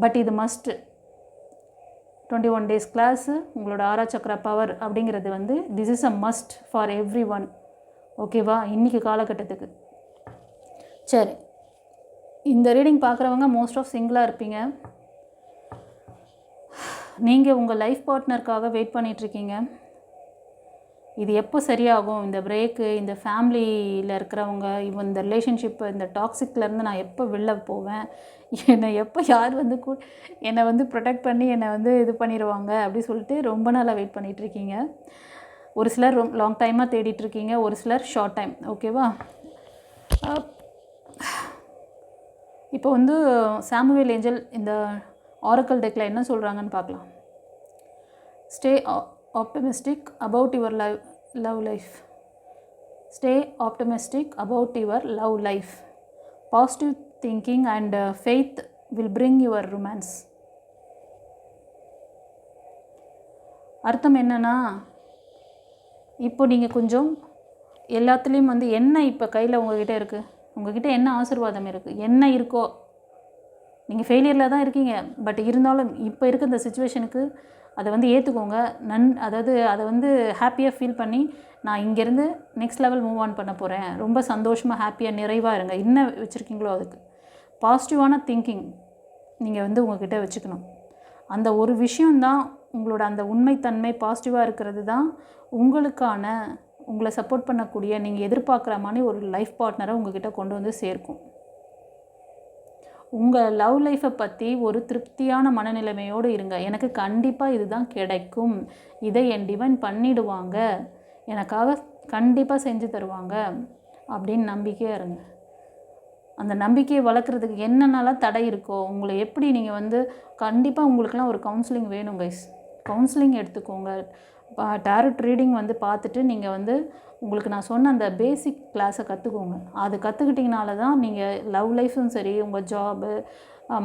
பட் இது மஸ்ட்டு. 21 days கிளாஸு, உங்களோட ஆரா சக்கரா பவர் அப்படிங்கிறது வந்து this is a must for every one. ஓகேவா? இன்றைக்கி காலகட்டத்துக்கு. சரி, இந்த ரீடிங் பார்க்குறவங்க மோஸ்ட் ஆஃப் சிங்கிளாக இருப்பீங்க. நீங்கள் உங்கள் லைஃப் பார்ட்னருக்காக வெயிட் பண்ணிகிட்ருக்கீங்க. இது எப்போ சரியாகும், இந்த பிரேக்கு, இந்த ஃபேமிலியில் இருக்கிறவங்க, இந்த ரிலேஷன்ஷிப்பு, இந்த டாக்ஸிக்லேருந்து நான் எப்போ வெளில போவேன், என்னை எப்போ யார் வந்து என்னை வந்து ப்ரொடெக்ட் பண்ணி என்னை வந்து இது பண்ணிடுவாங்க அப்படி சொல்லிட்டு ரொம்ப நாளாக வெயிட் பண்ணிகிட்ருக்கீங்க. ஒரு சிலர் லாங் டைமாக தேடிட்டுருக்கீங்க, ஒரு சிலர் ஷார்ட் டைம். ஓகேவா? இப்போ வந்து சாமுவேல் ஏஞ்சல் இந்த ஆரக்கல் டெக்கில் என்ன சொல்கிறாங்கன்னு பார்க்கலாம். Stay optimistic about your love life. Stay optimistic about your love life. Positive thinking and faith will bring your romance. அர்த்தம் என்னென்னா, இப்போ நீங்கள் கொஞ்சம் எல்லாத்துலேயும் வந்து என்ன இப்போ கையில் உங்கள்கிட்ட இருக்குது, உங்கள்கிட்ட என்ன ஆசீர்வாதம் இருக்குது, என்ன இருக்கோ, நீங்கள் ஃபெயிலியரில் தான் இருக்கீங்க. பட் இருந்தாலும் இப்போ இருக்க இந்த சுச்சுவேஷனுக்கு அதை வந்து ஏற்றுக்கோங்க. அதாவது அதை வந்து ஹாப்பியாக ஃபீல் பண்ணி நான் இங்கேருந்து நெக்ஸ்ட் லெவல் மூவ் ஆன் பண்ண போகிறேன், ரொம்ப சந்தோஷமாக ஹாப்பியாக நிறைவாக இருங்க. என்ன வச்சுருக்கீங்களோ அதுக்கு பாசிட்டிவான திங்கிங் நீங்கள் வந்து உங்கள்கிட்ட வச்சுக்கணும். அந்த ஒரு விஷயந்தான் உங்களோட அந்த உண்மைத்தன்மை பாசிட்டிவாக இருக்கிறது தான் உங்களுக்கான, உங்களை சப்போர்ட் பண்ணக்கூடிய, நீங்கள் எதிர்பார்க்குற மாதிரி ஒரு லைஃப் பார்ட்னரை உங்கள்கிட்ட கொண்டு வந்து சேர்க்கும். உங்கள் லவ் லைஃப்பை பற்றி ஒரு திருப்தியான மனநிலைமையோடு இருங்க. எனக்கு கண்டிப்பாக இதுதான் கிடைக்கும், இதை என் டிவைன் பண்ணிடுவாங்க, எனக்காக கண்டிப்பாக செஞ்சு தருவாங்க அப்படின்னு நம்பிக்கையாக இருங்க. அந்த நம்பிக்கையை வளர்க்குறதுக்கு என்னென்னலாம் தடை இருக்கோ, உங்களை எப்படி நீங்கள் வந்து கண்டிப்பாக உங்களுக்குலாம் ஒரு கவுன்சிலிங் வேணும் கைஸ். கவுன்சிலிங் எடுத்துக்கோங்க. டாரட் ரீடிங் வந்து பார்த்துட்டு நீங்கள் வந்து உங்களுக்கு நான் சொன்ன அந்த பேசிக் கிளாஸை கற்றுக்கோங்க. அது கற்றுக்கிட்டிங்கனால தான் நீங்கள் லவ் லைஃப்பும் சரி, உங்கள் ஜாபு,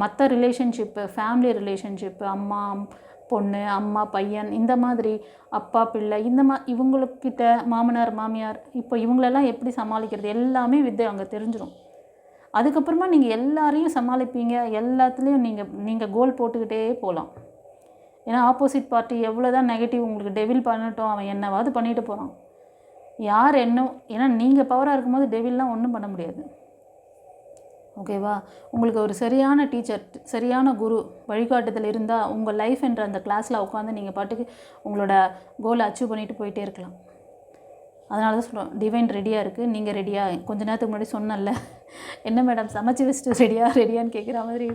மற்ற ரிலேஷன்ஷிப்பு, ஃபேமிலி ரிலேஷன்ஷிப்பு, அம்மா பொண்ணு, அம்மா பையன், இந்த மாதிரி அப்பா பிள்ளை, இந்த இவங்களுக்கிட்ட மாமனார் மாமியார், இப்போ இவங்களெல்லாம் எப்படி சமாளிக்கிறது எல்லாமே வித்தை அங்கே தெரிஞ்சிடும். அதுக்கப்புறமா நீங்கள் எல்லாரையும் சமாளிப்பீங்க. எல்லாத்துலேயும் நீங்கள் கோல் போட்டுக்கிட்டே போகலாம். ஏன்னா ஆப்போசிட் பார்ட்டி எவ்வளோ தான் நெகட்டிவ் உங்களுக்கு டெவில் பண்ணட்டும், அவன் என்னவாது பண்ணிட்டு போகிறான். யார் என்ன, ஏன்னா நீங்கள் பவராக இருக்கும்போது டெவில்லாம் ஒன்றும் பண்ண முடியாது. ஓகேவா? உங்களுக்கு ஒரு சரியான டீச்சர், சரியான குரு வழிகாட்டுதல் இருந்தால் உங்கள் லைஃப் என்ற அந்த கிளாஸில் உட்காந்து நீங்கள் பாட்டுக்கு உங்களோட கோலை அச்சீவ் பண்ணிட்டு போயிட்டே இருக்கலாம். அதனால தான் சொல்கிறோம், டிவைன் ரெடியாக இருக்குது, நீங்கள் ரெடியாக. கொஞ்ச நேரத்துக்கு முன்னாடி சொன்னல, என்ன மேடம் சமைச்சு வச்சுட்டு ரெடியான்னு கேட்குற மாதிரி,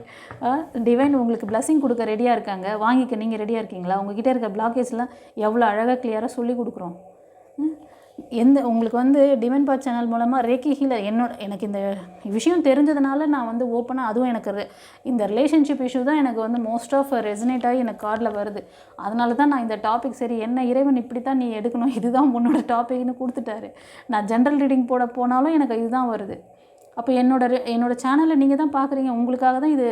டிவைன் உங்களுக்கு பிளஸிங் கொடுக்க ரெடியாக இருக்காங்க, வாங்கிக்க. நீங்கள் ரெடியாக இருக்கீங்களா? உங்கள்கிட்ட இருக்க பிளாக்கேஜ்லாம் எவ்வளோ அழகாக கிளியராக சொல்லி கொடுக்குறோம். உங்களுக்கு வந்து டிவைன் பாத் சேனல் மூலமாக ரேக்கி ஹீலர் எனக்கு இந்த விஷயம் தெரிஞ்சதுனால நான் வந்து ஓப்பனாக, அதுவும் எனக்கு இந்த ரிலேஷன்ஷிப் இஷ்யூ தான் எனக்கு வந்து மோஸ்ட் ஆஃப் ரெசனேட் ஆகி எனக்கு கார்டில் வருது. அதனால தான் நான் இந்த டாபிக் சரி என்ன இறைவன் இப்படி தான் நீ எடுக்கணும், இதுதான் உன்னோட டாபிக்னு கொடுத்துட்டாரு. நான் ஜென்ரல் ரீடிங் போனாலும் எனக்கு இதுதான் வருது. அப்போ என்னோட சேனலை நீங்கள் தான் பார்க்குறீங்க, உங்களுக்காக தான் இது.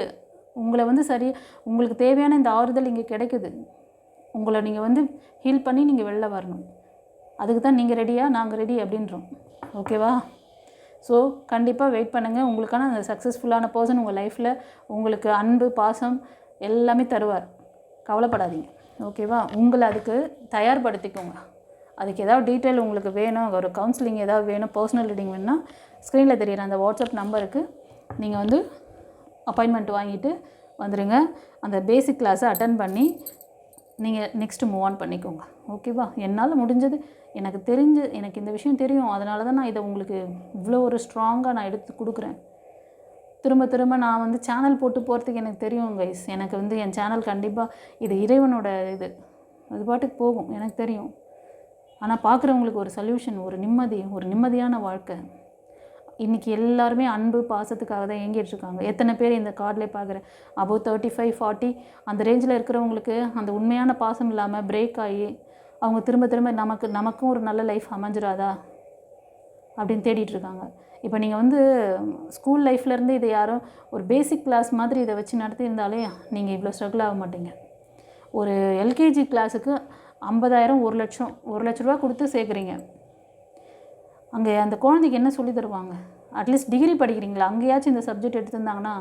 உங்களை வந்து சரி, உங்களுக்கு தேவையான இந்த ஆறுதல் இங்கே கிடைக்குது. உங்களை நீங்கள் வந்து ஹீல் பண்ணி நீங்கள் வெளில வரணும். அதுக்கு தான் நீங்கள் ரெடியாக, நாங்கள் ரெடி அப்படின்றோம். ஓகேவா? ஸோ கண்டிப்பாக வெயிட் பண்ணுங்கள். உங்களுக்கான அந்த சக்ஸஸ்ஃபுல்லான பர்சன் உங்கள் லைஃப்பில் உங்களுக்கு அன்பு பாசம் எல்லாமே தருவார். கவலைப்படாதீங்க. ஓகேவா? உங்களை அதுக்கு தயார்படுத்திக்கோங்க. அதுக்கு ஏதாவது டீட்டெயில் உங்களுக்கு வேணும், ஒரு கவுன்சிலிங் ஏதாவது வேணும், பர்சனல் ரீடிங் வேணும்னா ஸ்க்ரீனில் தெரியுற அந்த வாட்ஸ்அப் நம்பருக்கு நீங்கள் வந்து அப்பாயின்மெண்ட் வாங்கிட்டு வந்துடுங்க. அந்த பேசிக் கிளாஸை அட்டன் பண்ணி நீங்கள் நெக்ஸ்ட்டு மூவ் ஆன் பண்ணிக்கோங்க. ஓகேவா? என்னால் முடிஞ்சது, எனக்கு இந்த விஷயம் தெரியும், அதனால தான் நான் இதை உங்களுக்கு இவ்வளோ ஒரு ஸ்ட்ராங்காக நான் எடுத்து கொடுக்குறேன். திரும்ப நான் வந்து சேனல் போட்டு போகிறதுக்கு எனக்கு தெரியும் கைஸ். எனக்கு வந்து என் சேனல் கண்டிப்பாக இது இறைவனோட இது, அது பாட்டுக்கு போகும், எனக்கு தெரியும். ஆனால் பார்க்குறவங்களுக்கு ஒரு சொல்யூஷன், ஒரு நிம்மதியான வாழ்க்கை. இன்றைக்கி எல்லாருமே அன்பு பாசத்துக்காக தான் ஏங்கிட்டுருக்காங்க. எத்தனை பேர் இந்த கார்டில் பார்க்குறேன், அபோவ் 35, 40 அந்த ரேஞ்சில் இருக்கிறவங்களுக்கு அந்த உண்மையான பாசம் இல்லாமல் பிரேக் ஆகி அவங்க திரும்ப நமக்கும் ஒரு நல்ல லைஃப் அமைஞ்சிடாதா? அப்படின்னு தேடிட்டுருக்காங்க. இப்போ நீங்கள் வந்து ஸ்கூல் லைஃப்லேருந்து இதை யாரும் ஒரு பேசிக் கிளாஸ் மாதிரி இதை வச்சு நடத்தியிருந்தாலே நீங்கள் இவ்வளோ ஸ்ட்ரகிள் ஆக மாட்டீங்க. ஒரு எல்கேஜி கிளாஸுக்கு 50,000 1,00,000 ரூபா கொடுத்து சேர்க்குறீங்க. அங்கே அந்த குழந்தைக்கு என்ன சொல்லி தருவாங்க? அட்லீஸ்ட் டிகிரி படிக்கிறீங்களா, அங்கேயாச்சும் இந்த சப்ஜெக்ட் எடுத்திருந்தாங்கன்னா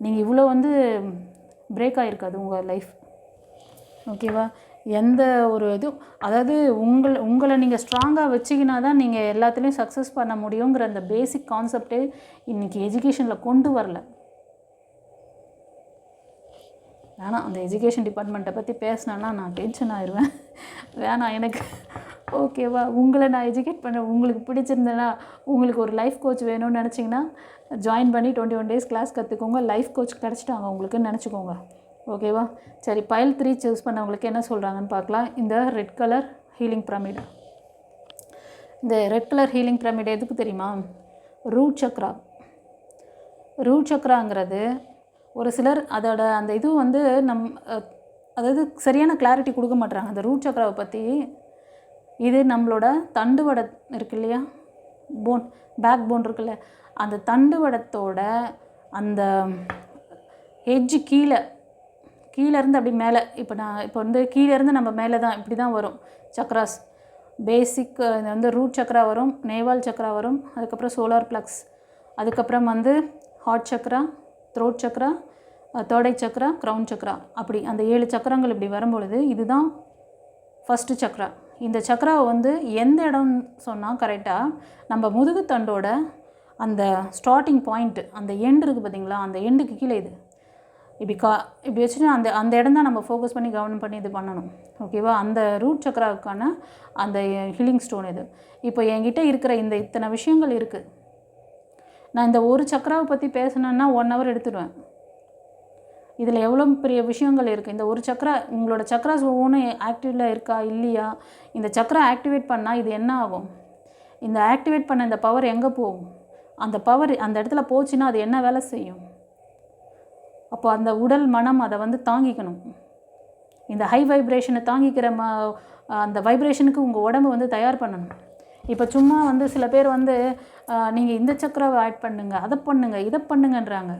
நீங்கள் இவ்வளோ வந்து பிரேக் ஆகிருக்காது உங்கள் லைஃப். ஓகேவா? எந்த ஒரு இதுவும் அதாவது உங்களை நீங்கள் ஸ்ட்ராங்காக வச்சிக்கினா தான் நீங்கள் எல்லாத்துலேயும் சக்ஸஸ் பண்ண முடியுங்கிற அந்த பேசிக் கான்செப்டே இன்றைக்கி எஜுகேஷனில் கொண்டு வரல. வேணாம், அந்த எஜுகேஷன் டிபார்ட்மெண்ட்டை பற்றி பேசினேன்னா நான் டென்ஷன் ஆயிடுவேன். வேணாம் எனக்கு. ஓகேவா? உங்களை நான் எஜுகேட் பண்ண உங்களுக்கு பிடிச்சிருந்தேன்னா, உங்களுக்கு ஒரு லைஃப் கோச் வேணும்னு நினச்சிங்கன்னா ஜாயின் பண்ணி 21 டேஸ் கிளாஸ் கற்றுக்கோங்க. லைஃப் கோச் கிடச்சிட்டாங்க உங்களுக்குன்னு நினச்சிக்கோங்க. ஓகேவா? சரி, பைல் 3 சூஸ் பண்ணவங்களுக்கு என்ன சொல்கிறாங்கன்னு பார்க்கலாம். இந்த ரெட் கலர் ஹீலிங் பிரமிட். இந்த ரெட் கலர் ஹீலிங் பிரமிட் எதுக்கு தெரியுமா? ரூட் சக்ரா. ரூட் சக்ராங்கிறது ஒரு சிலர் அதோட அந்த இது வந்து அதாவது சரியான கிளாரிட்டி கொடுக்க மாட்டுறாங்க அந்த ரூட் சக்ராவை பற்றி. இது நம்மளோட தண்டுவடை இருக்கு இல்லையா, பேக் போன் இருக்குல்ல, அந்த தண்டுவடத்தோட அந்த எட்ஜு கீழேருந்து அப்படி மேலே, இப்போ வந்து கீழேருந்து நம்ம மேலே தான் இப்படி தான் வரும் சக்ராஸ். பேசிக் இது வந்து ரூட் சக்ரா வரும், நேவால் சக்ரா வரும், அதுக்கப்புறம் சோலார் ப்ளக்ஸ், அதுக்கப்புறம் வந்து heart chakra, throat chakra, third eye chakra, crown chakra, அப்படி அந்த 7 சக்கரங்கள் இப்படி வரும்பொழுது இதுதான் ஃபஸ்ட்டு சக்ரா. இந்த சக்ராவை வந்து எந்த இடம்னு சொன்னால் கரெக்டாக நம்ம முதுகுத்தண்டோட அந்த ஸ்டார்டிங் பாயிண்ட்டு, அந்த எண்டு இருக்குது பார்த்திங்களா, அந்த எண்டுக்கு கீழே இது இப்படி வச்சுட்டு அந்த இடம் தான் நம்ம ஃபோக்கஸ் பண்ணி கவனம் பண்ணி இது பண்ணணும். ஓகேவா? அந்த ரூட் சக்ராவுக்கான அந்த ஹீலிங் ஸ்டோன் இது. இப்போ என்கிட்ட இருக்கிற இத்தனை விஷயங்கள் இருக்குது. நான் இந்த ஒரு சக்ராவை பற்றி பேசினேன்னா 1 hour எடுத்துடுவேன். இதில் எவ்வளோ பெரிய விஷயங்கள் இருக்குது. இந்த ஒரு சக்ரா, உங்களோட சக்ராஸ் ஒவ்வொன்றும் ஆக்டிவில் இருக்கா இல்லையா, இந்த சக்ரா ஆக்டிவேட் பண்ணால் இது என்ன ஆகும், இந்த ஆக்டிவேட் பண்ண இந்த பவர் எங்கே போகும், அந்த பவர் அந்த இடத்துல போச்சுன்னா அது என்ன வேலை செய்யும். அப்போ அந்த உடல் மனம் அதை வந்து தாங்கிக்கணும். இந்த ஹை வைப்ரேஷனை தாங்கிக்கிற அந்த வைப்ரேஷனுக்கு உங்கள் உடம்பு வந்து தயார் பண்ணணும். இப்போ சும்மா வந்து சில பேர் வந்து நீங்கள் இந்த சக்கராவை ஆட் பண்ணுங்க, அதை பண்ணுங்க, இதை பண்ணுங்கன்றாங்க.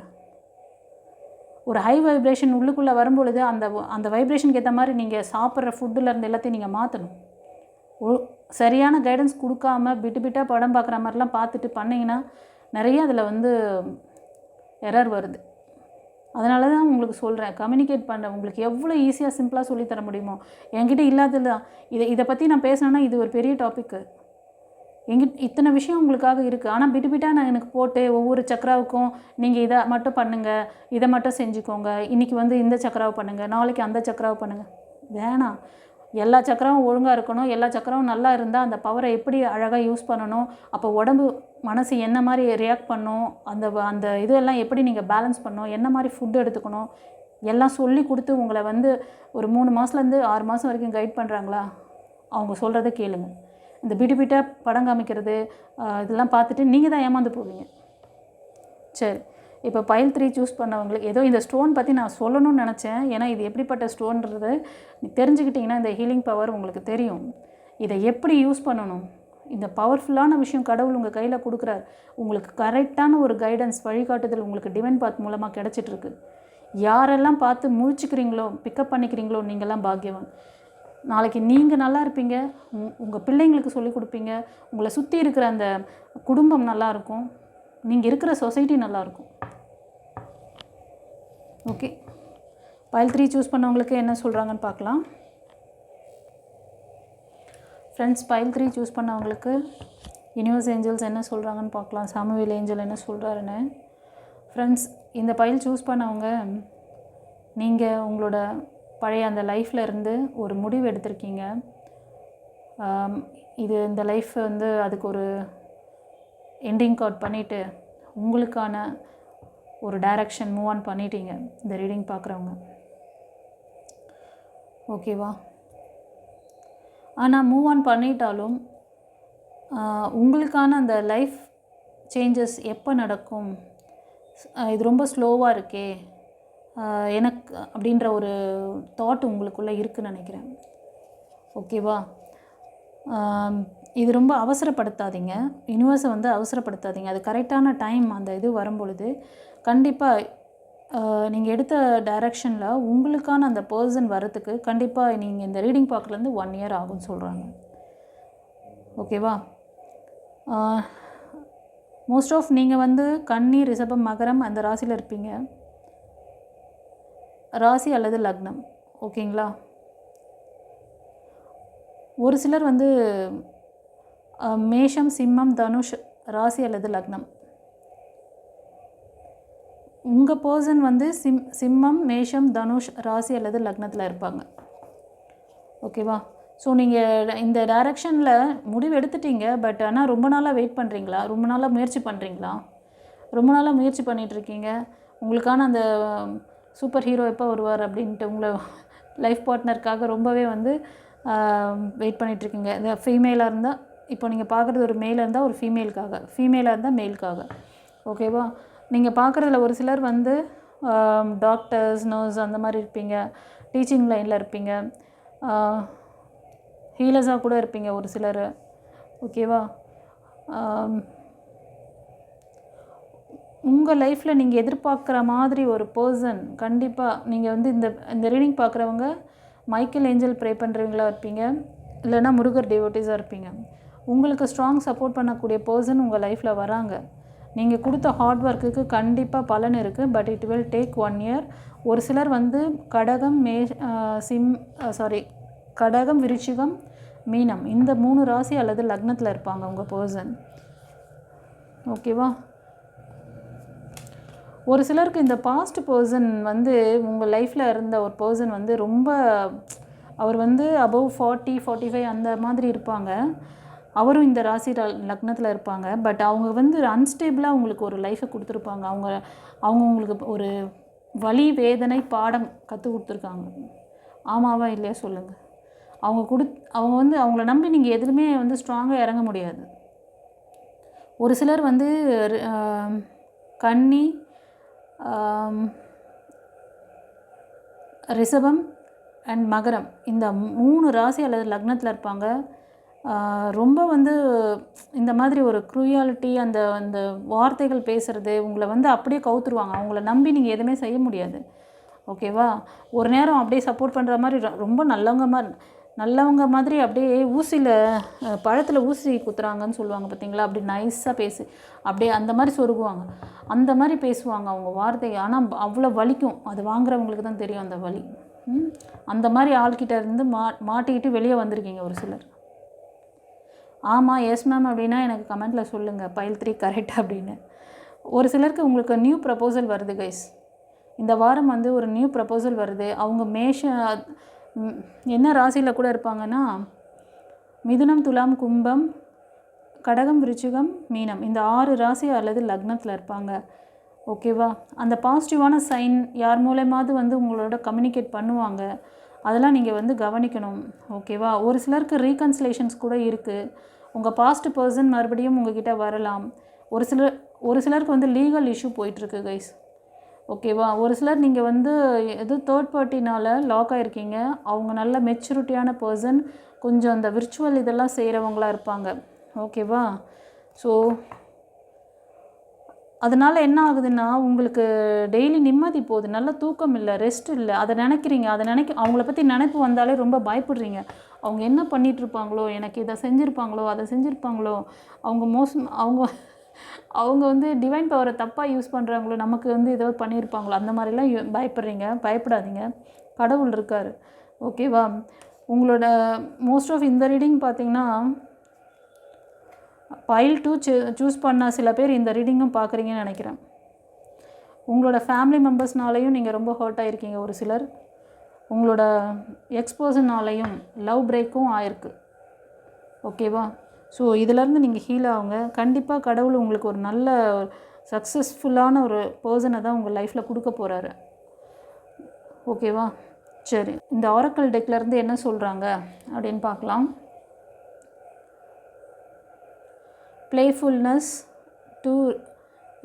ஒரு ஹை வைப்ரேஷன் உள்ளுக்குள்ளே வரும்பொழுது அந்த வைப்ரேஷனுக்கு ஏற்ற மாதிரி நீங்கள் சாப்பிட்ற ஃபுட்டுலேருந்து எல்லாத்தையும் நீங்கள் மாற்றணும். சரியான கைடன்ஸ் கொடுக்காம பிட்டாக படம் பார்க்குற மாதிரிலாம் பார்த்துட்டு பண்ணிங்கன்னா நிறைய அதில் வந்து எரர் வருது. அதனால தான் உங்களுக்கு சொல்கிறேன், கம்யூனிகேட் பண்ண உங்களுக்கு எவ்வளோ ஈஸியாக சிம்பிளாக சொல்லித்தர முடியுமோ. என்கிட்ட இல்லாதது தான் இதை பற்றி நான் பேசினேன்னா இது ஒரு பெரிய டாப்பிக்கு. இத்தனை விஷயம் உங்களுக்காக இருக்குது. ஆனால் பிட்டாக நான் எனக்கு போட்டு ஒவ்வொரு சக்கராவுக்கும் நீங்கள் இதை மட்டும் பண்ணுங்கள், இதை மட்டும் செஞ்சுக்கோங்க, இன்றைக்கி வந்து இந்த சக்கராவை பண்ணுங்கள், நாளைக்கு அந்த சக்கராவை பண்ணுங்கள், வேணாம். எல்லா சக்கரமும் ஒழுங்காக இருக்கணும். எல்லா சக்கரமும் நல்லா இருந்தால் அந்த பவரை எப்படி அழகாக யூஸ் பண்ணணும், அப்போ உடம்பு மனசு என்ன மாதிரி ரியாக்ட் பண்ணணும், அந்த இதெல்லாம் எப்படி நீங்கள் பேலன்ஸ் பண்ணணும், என்ன மாதிரி ஃபுட்டு எடுத்துக்கணும், எல்லாம் சொல்லி கொடுத்து உங்களை வந்து ஒரு 3 மாதத்துலேருந்து 6 மாதம் வரைக்கும் கைட் பண்ணுறாங்களா, அவங்க சொல்கிறத கேளுங்க. இந்த பிட்டாக படம் காமிக்கிறது இதெல்லாம் பார்த்துட்டு நீங்கள் தான் ஏமாந்து போவீங்க. சரி, இப்போ பைல் 3 சூஸ் பண்ணவங்களுக்கு ஏதோ இந்த ஸ்டோன் பற்றி நான் சொல்லணும்னு நினச்சேன். ஏன்னா இது எப்படிப்பட்ட ஸ்டோன்றது தெரிஞ்சுக்கிட்டிங்கன்னா இந்த ஹீலிங் பவர் உங்களுக்கு தெரியும். இதை எப்படி யூஸ் பண்ணணும், இந்த பவர்ஃபுல்லான விஷயம் கடவுள் உங்கள் கையில் கொடுக்குறார். உங்களுக்கு கரெக்டான ஒரு கைடன்ஸ் வழிகாட்டுதல் உங்களுக்கு டிவைன் பாத் மூலமாக கிடச்சிட்ருக்கு. யாரெல்லாம் பார்த்து முழிச்சுக்கிறீங்களோ, பிக்கப் பண்ணிக்கிறீங்களோ, நீங்கள்லாம் பாக்கியவான். நாளைக்கு நீங்கள் நல்லா இருப்பீங்க, உங்கள் பிள்ளைங்களுக்கு சொல்லிக் கொடுப்பீங்க, உங்களை சுற்றி இருக்கிற அந்த குடும்பம் நல்லாயிருக்கும், நீங்கள் இருக்கிற சொசைட்டி நல்லாயிருக்கும். ஓகே, பைல் 3 சூஸ் பண்ணவங்களுக்கு என்ன சொல்கிறாங்கன்னு பார்க்கலாம். ஃப்ரெண்ட்ஸ், பைல் 3 சூஸ் பண்ணவங்களுக்கு யூனிவர்ஸ் ஏஞ்சல்ஸ் என்ன சொல்கிறாங்கன்னு பார்க்கலாம். சாமுவேல் ஏஞ்சல் என்ன சொல்கிறாருன்னு. ஃப்ரெண்ட்ஸ், இந்த பைல் சூஸ் பண்ணவங்க நீங்கள் உங்களோட பழைய அந்த லைஃப்பில் இருந்து ஒரு முடிவு எடுத்திருக்கீங்க. இந்த லைஃப் வந்து அதுக்கு ஒரு எண்டிங் கார்ட் பண்ணிவிட்டு உங்களுக்கான ஒரு டைரக்ஷன் மூவ் ஆன் பண்ணிட்டீங்க இந்த ரீடிங் பார்க்குறவங்க. ஓகேவா? ஆனால் மூவ் ஆன் பண்ணிட்டாலும் உங்களுக்கான அந்த லைஃப் சேஞ்சஸ் எப்போ நடக்கும், இது ரொம்ப ஸ்லோவாக இருக்கே எனக்கு அப்படின்ற ஒரு தாட் உங்களுக்குள்ளே இருக்குதுன்னு நினைக்கிறேன். ஓகேவா? இது ரொம்ப அவசரப்படுத்தாதீங்க. யூனிவர்ஸை வந்து அவசரப்படுத்தாதீங்க. அது கரெக்டான டைம் அந்த இது வரும்பொழுது கண்டிப்பாக நீங்கள் எடுத்த டைரக்ஷனில் உங்களுக்கான அந்த பர்சன் வரத்துக்கு கண்டிப்பாக நீங்கள் இந்த ரீடிங் பார்க்குறதுலேருந்து 1 இயர் ஆகும்னு சொல்கிறாங்க. ஓகேவா? மோஸ்ட் ஆஃப் நீங்கள் வந்து கன்னி, ரிஷபம், மகரம் அந்த ராசியில் இருப்பீங்க. ராசி அல்லது லக்னம். ஓகேங்களா? ஒரு சிலர் வந்து மேஷம், சிம்மம், தனுஷ் ராசி அல்லது லக்னம். உங்கள் பர்சன் வந்து சிம்மம், மேஷம், தனுஷ் ராசி அல்லது லக்னத்தில் இருப்பாங்க. ஓகேவா? ஸோ நீங்கள் இந்த டைரக்ஷனில் முடிவு எடுத்துட்டீங்க. பட் ஆனால் ரொம்ப நாளாக வெயிட் பண்ணுறீங்களா? ரொம்ப நாளாக முயற்சி பண்ணுறீங்களா? ரொம்ப நாளாக முயற்சி பண்ணிகிட்ருக்கீங்க. உங்களுக்கான அந்த சூப்பர் ஹீரோ எப்போ வருவார் அப்படின்ட்டு உங்களை லைஃப் பார்ட்னருக்காக ரொம்பவே வந்து வெயிட் பண்ணிகிட்ருக்கீங்க. இந்த ஃபீமேலாக இருந்தால், இப்போ நீங்கள் பார்க்குறது ஒரு மேலாக இருந்தால் ஒரு ஃபீமேலுக்காக, ஃபீமேலாக இருந்தால் மேலுக்காக. ஓகேவா? நீங்கள் பார்க்குறதுல ஒரு சிலர் வந்து டாக்டர்ஸ், நர்ஸ் அந்த மாதிரி இருப்பீங்க. டீச்சிங் லைனில் இருப்பீங்க. ஹீலர்ஸாக கூட இருப்பீங்க ஒரு சிலர். ஓகேவா? உங்கள் லைஃப்பில் நீங்கள் எதிர்பார்க்குற மாதிரி ஒரு பர்சன் கண்டிப்பாக நீங்கள் வந்து இந்த ரீடிங் பார்க்குறவங்க மைக்கேல் ஏஞ்சல் ப்ரே பண்ணுறவங்களா இருப்பீங்க. இல்லைனா முருகர் டிவோட்டிஸாக இருப்பீங்க. உங்களுக்கு ஸ்ட்ராங் சப்போர்ட் பண்ணக்கூடிய பர்சன் உங்கள் லைஃப்பில் வராங்க. நீங்கள் கொடுத்த ஹார்ட் ஒர்க்குக்கு கண்டிப்பாக பலன் இருக்குது. But it will take 1 year. ஒரு சிலர் வந்து கடகம், விருச்சிகம், மீனம் இந்த 3 ராசி அல்லது லக்னத்தில் இருப்பாங்க உங்கள் பர்சன். ஓகேவா? ஒரு சிலருக்கு இந்த பாஸ்ட் பர்சன் வந்து உங்கள் லைஃப்பில் இருந்த ஒரு பர்சன் வந்து ரொம்ப அவர் வந்து அபவ் 40, 45 அந்த மாதிரி இருப்பாங்க. அவரும் இந்த ராசி லக்னத்தில் இருப்பாங்க. பட் அவங்க வந்து அன்ஸ்டேபிளாக உங்களுக்கு ஒரு லைஃப்பை கொடுத்துருப்பாங்க. அவங்க உங்களுக்கு ஒரு வலி, வேதனை, பாடம் கற்றுக் கொடுத்துருக்காங்க. ஆமாவா இல்லையா சொல்லுங்கள்? அவங்க வந்து அவங்கள நம்பி நீங்கள் எதுவுமே வந்து ஸ்ட்ராங்காக இறங்க முடியாது. ஒரு சிலர் வந்து கன்னி, ரிஷபம் அண்ட் மகரம் இந்த 3 ராசி அல்லது லக்னத்தில் இருப்பாங்க. ரொம்ப வந்து இந்த மாதிரி ஒரு க்ரூயாலிட்டி, அந்த வார்த்தைகள் பேசுகிறது உங்களை வந்து அப்படியே கவுத்துருவாங்க. அவங்கள நம்பி நீங்கள் எதுவுமே செய்ய முடியாது. ஓகேவா? ஒரு நேரம் அப்படியே சப்போர்ட் பண்ணுற மாதிரி ரொம்ப நல்லவங்க மாதிரி அப்படியே பழத்தில் ஊசி குத்துறாங்கன்னு சொல்லுவாங்க பார்த்தீங்களா? அப்படி நைஸாக பேசி அப்படியே அந்த மாதிரி சொருகுவாங்க. அந்த மாதிரி பேசுவாங்க அவங்க வார்த்தை. ஆனால் அவ்வளோ வலிக்கும். அது வாங்குறவங்களுக்கு தான் தெரியும் அந்த வலி. அந்த மாதிரி ஆள்கிட்ட இருந்து மாட்டிக்கிட்டு வெளியே வந்திருக்கீங்க ஒரு சிலர். ஆமாம், எஸ் மேம் அப்படின்னா எனக்கு கமெண்ட்டில் சொல்லுங்கள், பைல் 3 கரெக்ட் அப்படின்னு. ஒரு சிலருக்கு உங்களுக்கு நியூ ப்ரப்போசல் வருது கைஸ். இந்த வாரம் வந்து ஒரு நியூ ப்ரப்போசல் வருது. அவங்க என்ன ராசியில் கூட இருப்பாங்கன்னா மிதுனம், துலாம், கும்பம், கடகம், விருச்சிகம், மீனம் இந்த 6 ராசி அல்லது லக்னத்தில் இருப்பாங்க. ஓகேவா? அந்த பாசிட்டிவான சைன் யார் மூலமாவது வந்து உங்களோட கம்யூனிகேட் பண்ணுவாங்க. அதெல்லாம் நீங்கள் வந்து கவனிக்கணும். ஓகேவா? ஒரு சிலருக்கு ரீகன்சிலேஷன்ஸ் கூட இருக்குது. உங்கள் பாஸ்ட் பர்சன் மறுபடியும் உங்ககிட்ட வரலாம். ஒரு சிலருக்கு வந்து லீகல் இஷ்யூ போயிட்டுருக்கு கைஸ். ஓகேவா? ஒரு சிலர் நீங்கள் வந்து எது தேர்ட் பார்ட்டினால் லாக் ஆகிருக்கீங்க. அவங்க நல்ல மெச்சூரிட்டியான பர்சன், கொஞ்சம் அந்த விர்ச்சுவல் இதெல்லாம் செய்கிறவங்களா இருப்பாங்க. ஓகேவா? ஸோ அதனால் என்ன ஆகுதுன்னா உங்களுக்கு டெய்லி நிம்மதி போகுது, நல்ல தூக்கம் இல்லை, ரெஸ்ட் இல்லை. அதை நினைக்கிறீங்க, அவங்கள பற்றி நினைப்பு வந்தாலே ரொம்ப பயப்படுறீங்க. அவங்க என்ன பண்ணிகிட்ருப்பாங்களோ, எனக்கு இதை செஞ்சுருப்பாங்களோ, அதை செஞ்சுருப்பாங்களோ, அவங்க வந்து டிவைன் பவரை தப்பாக யூஸ் பண்ணுறாங்களோ, நமக்கு வந்து ஏதோ பண்ணியிருப்பாங்களோ, அந்த மாதிரிலாம் பயப்படுறீங்க. பயப்படாதீங்க, கடவுள் இருக்கார். ஓகேவா? உங்களோட மோஸ்ட் ஆஃப் இந்த ரீடிங் பார்த்திங்கன்னா பைல் 2 சூஸ் பண்ண சில பேர் இந்த ரீடிங்கும் பார்க்குறீங்கன்னு நினைக்கிறேன். உங்களோட ஃபேமிலி மெம்பர்ஸ்னாலையும் நீங்கள் ரொம்ப ஹர்ட் ஆகிருக்கீங்க. ஒரு சிலர் உங்களோட எக்ஸ்பர்சனாலையும் லவ் பிரேக்கும் ஆயிருக்கு. ஓகேவா? ஸோ இதிலேருந்து நீங்கள் ஹீல் ஆகுங்க. கண்டிப்பாக கடவுள் உங்களுக்கு ஒரு நல்ல சக்ஸஸ்ஃபுல்லான ஒரு பர்சனை தான் உங்கள் லைஃப்பில் கொடுக்க போகிறாரு. ஓகேவா? சரி, இந்த ஆரக்கிள் டெக்லேருந்து என்ன சொல்கிறாங்க அப்படின்னு பார்க்கலாம். Playfulness to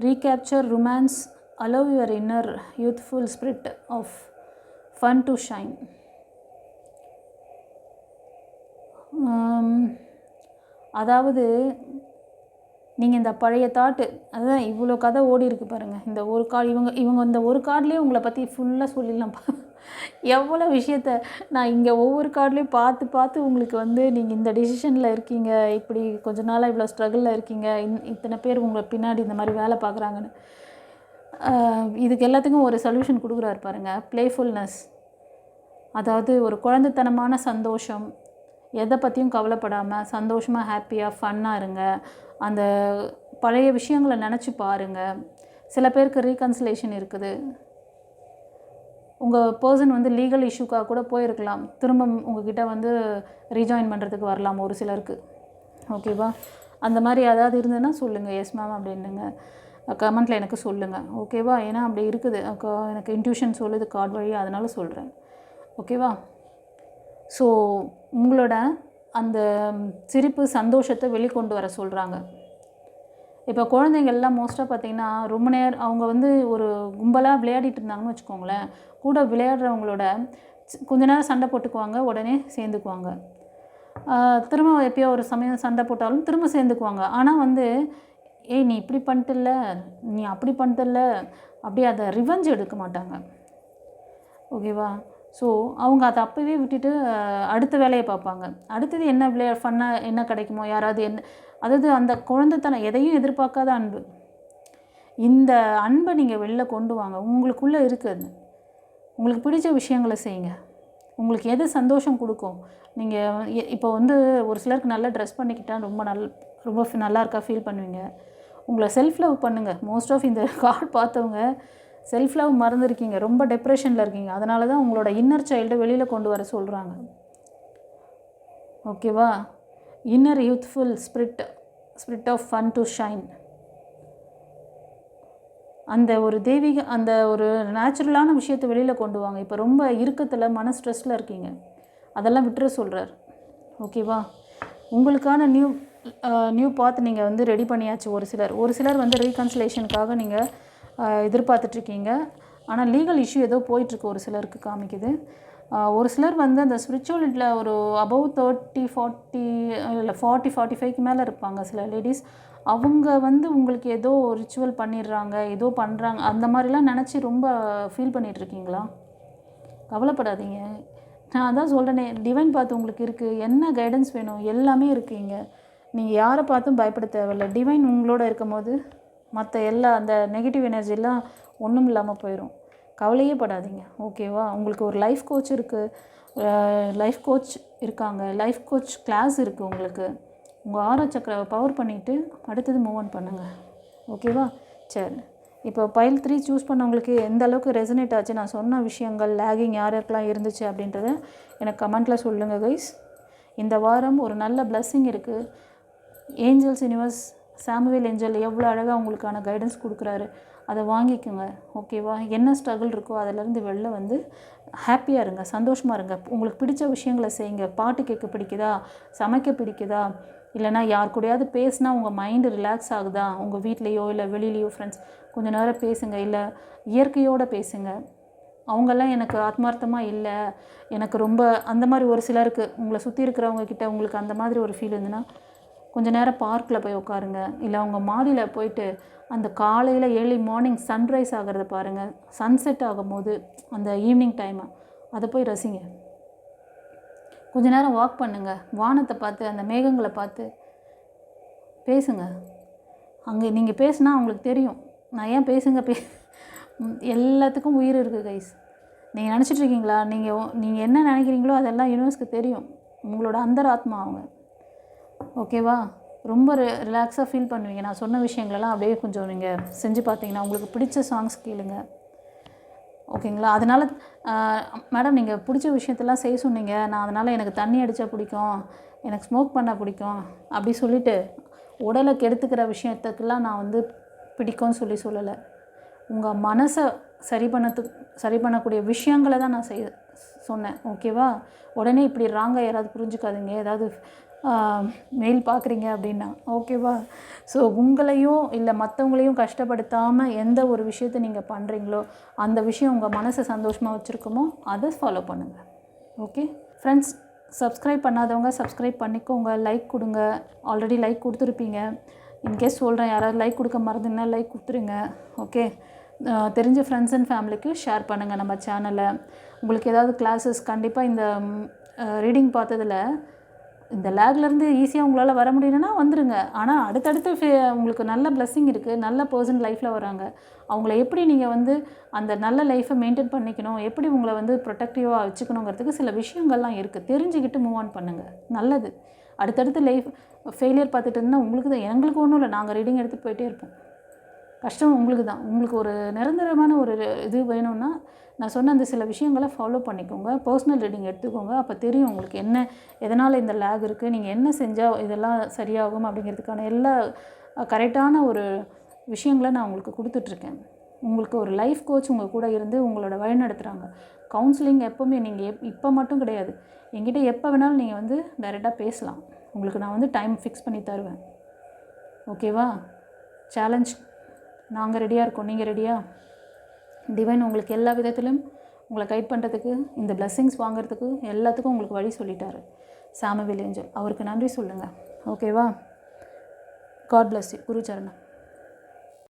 recapture romance, allow your inner youthful spirit of fun to shine. அதாவது நீங்கள் இந்த பழைய தாட்டு, அதுதான் இவ்வளோ கதை ஓடி இருக்கு பாருங்கள். இந்த ஒரு கார்டு இவங்க இந்த ஒரு கார்ட்லேயே உங்களை பற்றி ஃபுல்லாக சொல்லிடலாம். எவ்வளோ விஷயத்த நான் இங்கே ஒவ்வொரு கார்ட்லேயும் பார்த்து பார்த்து உங்களுக்கு வந்து நீங்கள் இந்த டிசிஷனில் இருக்கீங்க, இப்படி கொஞ்ச நாளாக இவ்வளோ ஸ்ட்ரகிளில் இருக்கீங்க, இத்தனை பேர் உங்களை பின்னாடி இந்த மாதிரி வேலை பார்க்குறாங்கன்னு, இதுக்கு எல்லாத்துக்கும் ஒரு சொல்யூஷன் கொடுக்குறாரு பாருங்கள். ப்ளேஃபுல்னஸ், அதாவது ஒரு குழந்தைத்தனமான சந்தோஷம், எதை பற்றியும் கவலைப்படாமல் சந்தோஷமாக ஹாப்பியாக ஃபன்னாக இருங்க. அந்த பழைய விஷயங்களை நினச்சி பாருங்கள். சில பேருக்கு ரீகன்சிலேஷன் இருக்குது. உங்கள் பர்சன் வந்து லீகல் இஷ்யூக்காக கூட போயிருக்கலாம், திரும்ப உங்ககிட்ட வந்து ரீஜாயின் பண்ணுறதுக்கு வரலாம் ஒரு சிலருக்கு. ஓகேவா? அந்த மாதிரி ஏதாவது இருந்ததுன்னா சொல்லுங்கள், எஸ் மேம் அப்படின்னுங்க கமெண்ட்டில் எனக்கு சொல்லுங்கள். ஓகேவா? ஏன்னா அப்படி இருக்குது, எனக்கு இன்ட்யூஷன் சொல்லுது கார்டு வழி, அதனால சொல்கிறேன். ஓகேவா? ஸோ உங்களோட அந்த சிரிப்பு சந்தோஷத்தை வெளிக்கொண்டு வர சொல்கிறாங்க. இப்போ குழந்தைங்கள்லாம் மோஸ்ட்டாக பார்த்திங்கன்னா ரொம்ப நேரம் அவங்க வந்து ஒரு கும்பலாக விளையாடிட்டு இருந்தாங்கன்னு வச்சுக்கோங்களேன், கூட விளையாடுறவங்களோட கொஞ்ச நேரம் சண்டை போட்டுக்குவாங்க, உடனே சேர்ந்துக்குவாங்க. திரும்ப எப்பயோ ஒரு சமயம் சண்டை போட்டாலும் திரும்ப சேர்ந்துக்குவாங்க. ஆனால் வந்து ஏய் நீ இப்படி பண்ணிட்டில்ல, நீ அப்படி பண்ணிட்டில்ல, அப்படியே அதை ரிவெஞ்ச் எடுக்க மாட்டாங்க. ஓகேவா? ஸோ அவங்க அதை அப்போவே விட்டுட்டு அடுத்த வேலையை பார்ப்பாங்க. அடுத்தது என்ன ஃபன்னாக என்ன கிடைக்குமோ, யாராவது என்ன, அதாவது அந்த குழந்தைத்தனம் எதையும் எதிர்பார்க்காத அன்பு. இந்த அன்பை நீங்கள் வெளில கொண்டு வாங்க. உங்களுக்குள்ளே இருக்குது, உங்களுக்கு பிடிச்ச விஷயங்களை செய்யுங்க. உங்களுக்கு எது சந்தோஷம் கொடுக்கும். நீங்கள் இப்போ வந்து ஒரு சிலருக்கு நல்லா ட்ரெஸ் பண்ணிக்கிட்டால் ரொம்ப நல்லா இருக்கா ஃபீல் பண்ணுவீங்க. உங்களை செல்ஃப் லவ் பண்ணுங்கள். மோஸ்ட் ஆஃப் இந்த கார்டு பார்த்தவங்க செல்ஃப் லவ் மறந்துருக்கீங்க, ரொம்ப டிப்ரெஷனில் இருக்கீங்க. அதனால தான் உங்களோட இன்னர் சைல்டை வெளியில் கொண்டு வர சொல்கிறாங்க. ஓகேவா? Inner youthful spirit of fun to shine. அந்த ஒரு தெய்வீக, அந்த ஒரு நேச்சுரலான விஷயத்தை வெளியில் கொண்டு வாங்க. இப்போ ரொம்ப இறுக்கத்தில் மன ஸ்ட்ரெஸ்ஸில் இருக்கீங்க, அதெல்லாம் விட்டுற சொல்கிறார். ஓகேவா? உங்களுக்கான நியூ பாத் நீங்கள் வந்து ரெடி பண்ணியாச்சு. ஒரு சிலர் வந்து ரீகன்சிலேஷனுக்காக நீங்கள் எதிர்பார்த்துட்ருக்கீங்க. ஆனால் லீகல் இஷ்யூ ஏதோ போயிட்டுருக்கு, ஒரு சிலருக்கு காமிக்குது. ஒரு சிலர் வந்து அந்த ஸ்பிரிச்சுவலிட்டியில் ஒரு அபவ் 30-40 இல்லை 40-45க்கு மேலே இருப்பாங்க சில லேடிஸ். அவங்க வந்து உங்களுக்கு ஏதோ ரிச்சுவல் பண்ணிடுறாங்க, ஏதோ பண்ணுறாங்க, அந்த மாதிரிலாம் நினச்சி ரொம்ப ஃபீல் பண்ணிகிட்ருக்கீங்களா? கவலைப்படாதீங்க. நான் அதான் சொல்கிறேனே, டிவைன் பார்த்து உங்களுக்கு இருக்குது. என்ன கைடன்ஸ் வேணும் எல்லாமே இருக்குங்க. நீங்கள் யாரை பார்த்தும் பயப்பட தேவையில்லை. டிவைன் உங்களோட இருக்கும் போது மற்ற எல்லா அந்த நெகட்டிவ் எனர்ஜிலாம் ஒன்றும் இல்லாமல் போயிடும். கவலையே படாதீங்க. ஓகேவா? உங்களுக்கு ஒரு லைஃப் கோச் இருக்குது, லைஃப் கோச் இருக்காங்க, லைஃப் கோச் கிளாஸ் இருக்குது உங்களுக்கு. உங்கள் ஆரா சக்கராவை பவர் பண்ணிவிட்டு அடுத்தது மூவ் ஆன் பண்ணுங்கள். ஓகேவா? சரி, இப்போ பைல் 3 சூஸ் பண்ணவங்களுக்கு எந்த அளவுக்கு ரெசனேட் ஆச்சு, நான் சொன்ன விஷயங்கள் லேகிங் யாருக்கெல்லாம் இருந்துச்சு அப்படின்றத எனக்கு கமெண்ட்டில் சொல்லுங்கள் கைஸ். இந்த வாரம் ஒரு நல்ல பிளஸ்ஸிங் இருக்குது. ஏஞ்சல்ஸ் யூனிவர்ஸ் சாமுவேல் ஏஞ்சல் எவ்வளோ அழகாக உங்களுக்கான கைடன்ஸ் கொடுக்குறாரு, அதை வாங்கிக்கோங்க. ஓகேவா? என்ன ஸ்ட்ரகிள் இருக்கோ அதிலேருந்து வெளில வந்து ஹாப்பியாக இருங்க, சந்தோஷமாக இருங்க. உங்களுக்கு பிடிச்ச விஷயங்களை செய்யுங்க. பாட்டு கேட்க பிடிக்குதா, சமைக்க பிடிக்குதா, இல்லைனா யார் கூடயாவது பேசினா உங்கள் மைண்டு ரிலாக்ஸ் ஆகுதா, உங்கள் வீட்லேயோ இல்லை வெளியிலையோ ஃப்ரெண்ட்ஸ் கொஞ்சம் நேரம் பேசுங்க, இல்லை இயற்கையோடு பேசுங்க. அவங்கெல்லாம் எனக்கு ஆத்மார்த்தமாக இல்லை, எனக்கு ரொம்ப அந்த மாதிரி ஒரு சிலருக்கு உங்களை சுற்றி இருக்கிறவங்கக்கிட்ட உங்களுக்கு அந்த மாதிரி ஒரு ஃபீல் இருந்துன்னா கொஞ்சம் நேரம் பார்க்கில் போய் உட்காருங்க. இல்லை அவங்க மாடியில் போயிட்டு அந்த காலையில் ஏர்லி மார்னிங் சன்ரைஸ் ஆகிறத பாருங்கள், சன்செட் ஆகும்போது அந்த ஈவினிங் டைமை அதை போய் ரசிங்க. கொஞ்சம் நேரம் வாக் பண்ணுங்கள், வானத்தை பார்த்து அந்த மேகங்களை பார்த்து பேசுங்க. அங்கே நீங்கள் பேசுனா அவங்களுக்கு தெரியும். நான் ஏன் பேசுங்க எல்லாத்துக்கும் உயிர் இருக்குது கைஸ். நீங்கள் நினச்சிட்ருக்கீங்களா? நீங்கள் என்ன நினைக்கிறீங்களோ அதெல்லாம் யூனிவர்ஸ்க்கு தெரியும். உங்களோட அந்தராத்மா அவங்க. ஓகேவா? ரொம்ப ரிலாக்ஸாக ஃபீல் பண்ணுவீங்க. நான் சொன்ன விஷயங்களெல்லாம் அப்படியே கொஞ்சம் நீங்கள் செஞ்சு பார்த்தீங்கன்னா உங்களுக்கு பிடிச்ச சாங்ஸ் கேளுங்க. ஓகேங்களா? அதனால் மேடம் நீங்கள் பிடிச்ச விஷயத்தெல்லாம் செய்ய சொன்னீங்க, நான் அதனால் எனக்கு தண்ணி அடித்தா பிடிக்கும், எனக்கு ஸ்மோக் பண்ண பிடிக்கும் அப்படி சொல்லிவிட்டு உடலை கெடுத்துக்கிற விஷயத்துக்கெல்லாம் நான் வந்து பிடிக்கும்னு சொல்லலை. உங்கள் மனசை சரி பண்ணக்கூடிய விஷயங்களை தான் நான் சொன்னேன். ஓகேவா? உடனே இப்படி ராங்காக யாராவது புரிஞ்சுக்காதீங்க. ஏதாவது மெயில் பார்க்குறீங்க அப்படின்னா. ஓகேவா? ஸோ உங்களையும் இல்லை மற்றவங்களையும் கஷ்டப்படுத்தாமல் எந்த ஒரு விஷயத்தை நீங்கள் பண்ணுறீங்களோ அந்த விஷயம் உங்கள் மனசை சந்தோஷமாக வச்சுருக்குமோ அதை ஃபாலோ பண்ணுங்கள். ஓகே ஃப்ரெண்ட்ஸ், சப்ஸ்கிரைப் பண்ணாதவங்க சப்ஸ்கிரைப் பண்ணிக்கோங்க, லைக் கொடுங்க. ஆல்ரெடி லைக் கொடுத்துருப்பீங்க. இன்கேஸ் சொல்கிறேன், யாராவது லைக் கொடுக்க மறந்துன்னா லைக் கொடுத்துருங்க. ஓகே, தெரிஞ்ச ஃப்ரெண்ட்ஸ் அண்ட் ஃபேமிலிக்கு ஷேர் பண்ணுங்கள் நம்ம சேனலை. உங்களுக்கு ஏதாவது கிளாஸஸ் கண்டிப்பாக இந்த ரீடிங் பார்த்ததில் இந்த லேக்லேருந்து ஈஸியாக உங்களால் வர முடியலன்னா வந்துடுங்க. ஆனால் அடுத்தடுத்து உங்களுக்கு நல்ல பிளெஸ்ஸிங் இருக்குது, நல்ல பர்சன் லைஃப்பில் வராங்க. அவங்கள எப்படி நீங்கள் வந்து அந்த நல்ல லைஃப்பை மெயின்டைன் பண்ணிக்கணும், எப்படி உங்களை வந்து ப்ரொடெக்டிவாக வச்சுக்கணுங்கிறதுக்கு சில விஷயங்கள்லாம் இருக்குது. தெரிஞ்சுக்கிட்டு மூவ் ஆன் பண்ணுங்கள், நல்லது. அடுத்தடுத்து லைஃப் ஃபெயிலியர் பார்த்துட்டு இருந்தால் உங்களுக்கு தான், எங்களுக்கு ஒன்றும் இல்லை, நாங்கள் ரீடிங் எடுத்துகிட்டு போயிட்டே இருப்போம். கஷ்டம் உங்களுக்கு தான். உங்களுக்கு ஒரு நிரந்தரமான ஒரு இது வேணும்னா நான் சொன்ன அந்த சில விஷயங்களை ஃபாலோ பண்ணிக்கோங்க. பர்சனல் ரீடிங் எடுத்துக்கோங்க. அப்போ தெரியும் உங்களுக்கு என்ன, எதனால் இந்த லேக் இருக்குது, நீங்கள் என்ன செஞ்சால் இதெல்லாம் சரியாகும் அப்படிங்கிறதுக்கான எல்லா கரெக்டான ஒரு விஷயங்களை நான் உங்களுக்கு கொடுத்துட்ருக்கேன். உங்களுக்கு ஒரு லைஃப் கோச் உங்கள் கூட இருந்து உங்களோட வழிநடத்துகிறாங்க. கவுன்சிலிங் எப்போவுமே நீங்கள் இப்போ மட்டும் கிடையாது, என்கிட்ட எப்போ வேணாலும் நீங்கள் வந்து டைரெக்டாக பேசலாம். உங்களுக்கு நான் வந்து டைம் ஃபிக்ஸ் பண்ணி தருவேன். ஓகேவா? சேலஞ்ச் நாங்கள் ரெடியாக இருக்கோம், நீங்கள் ரெடியா? டிவைன் உங்களுக்கு எல்லா விதத்திலும் உங்களை கைட் பண்ணுறதுக்கு, இந்த பிளெஸ்ஸிங்ஸ் வாங்குறதுக்கு எல்லாத்துக்கும் உங்களுக்கு வழி சொல்லிட்டாரு சாமுவேல் ஏஞ்சல். அவருக்கு நன்றி சொல்லுங்கள். ஓகேவா? God bless you. குரு சரணம்.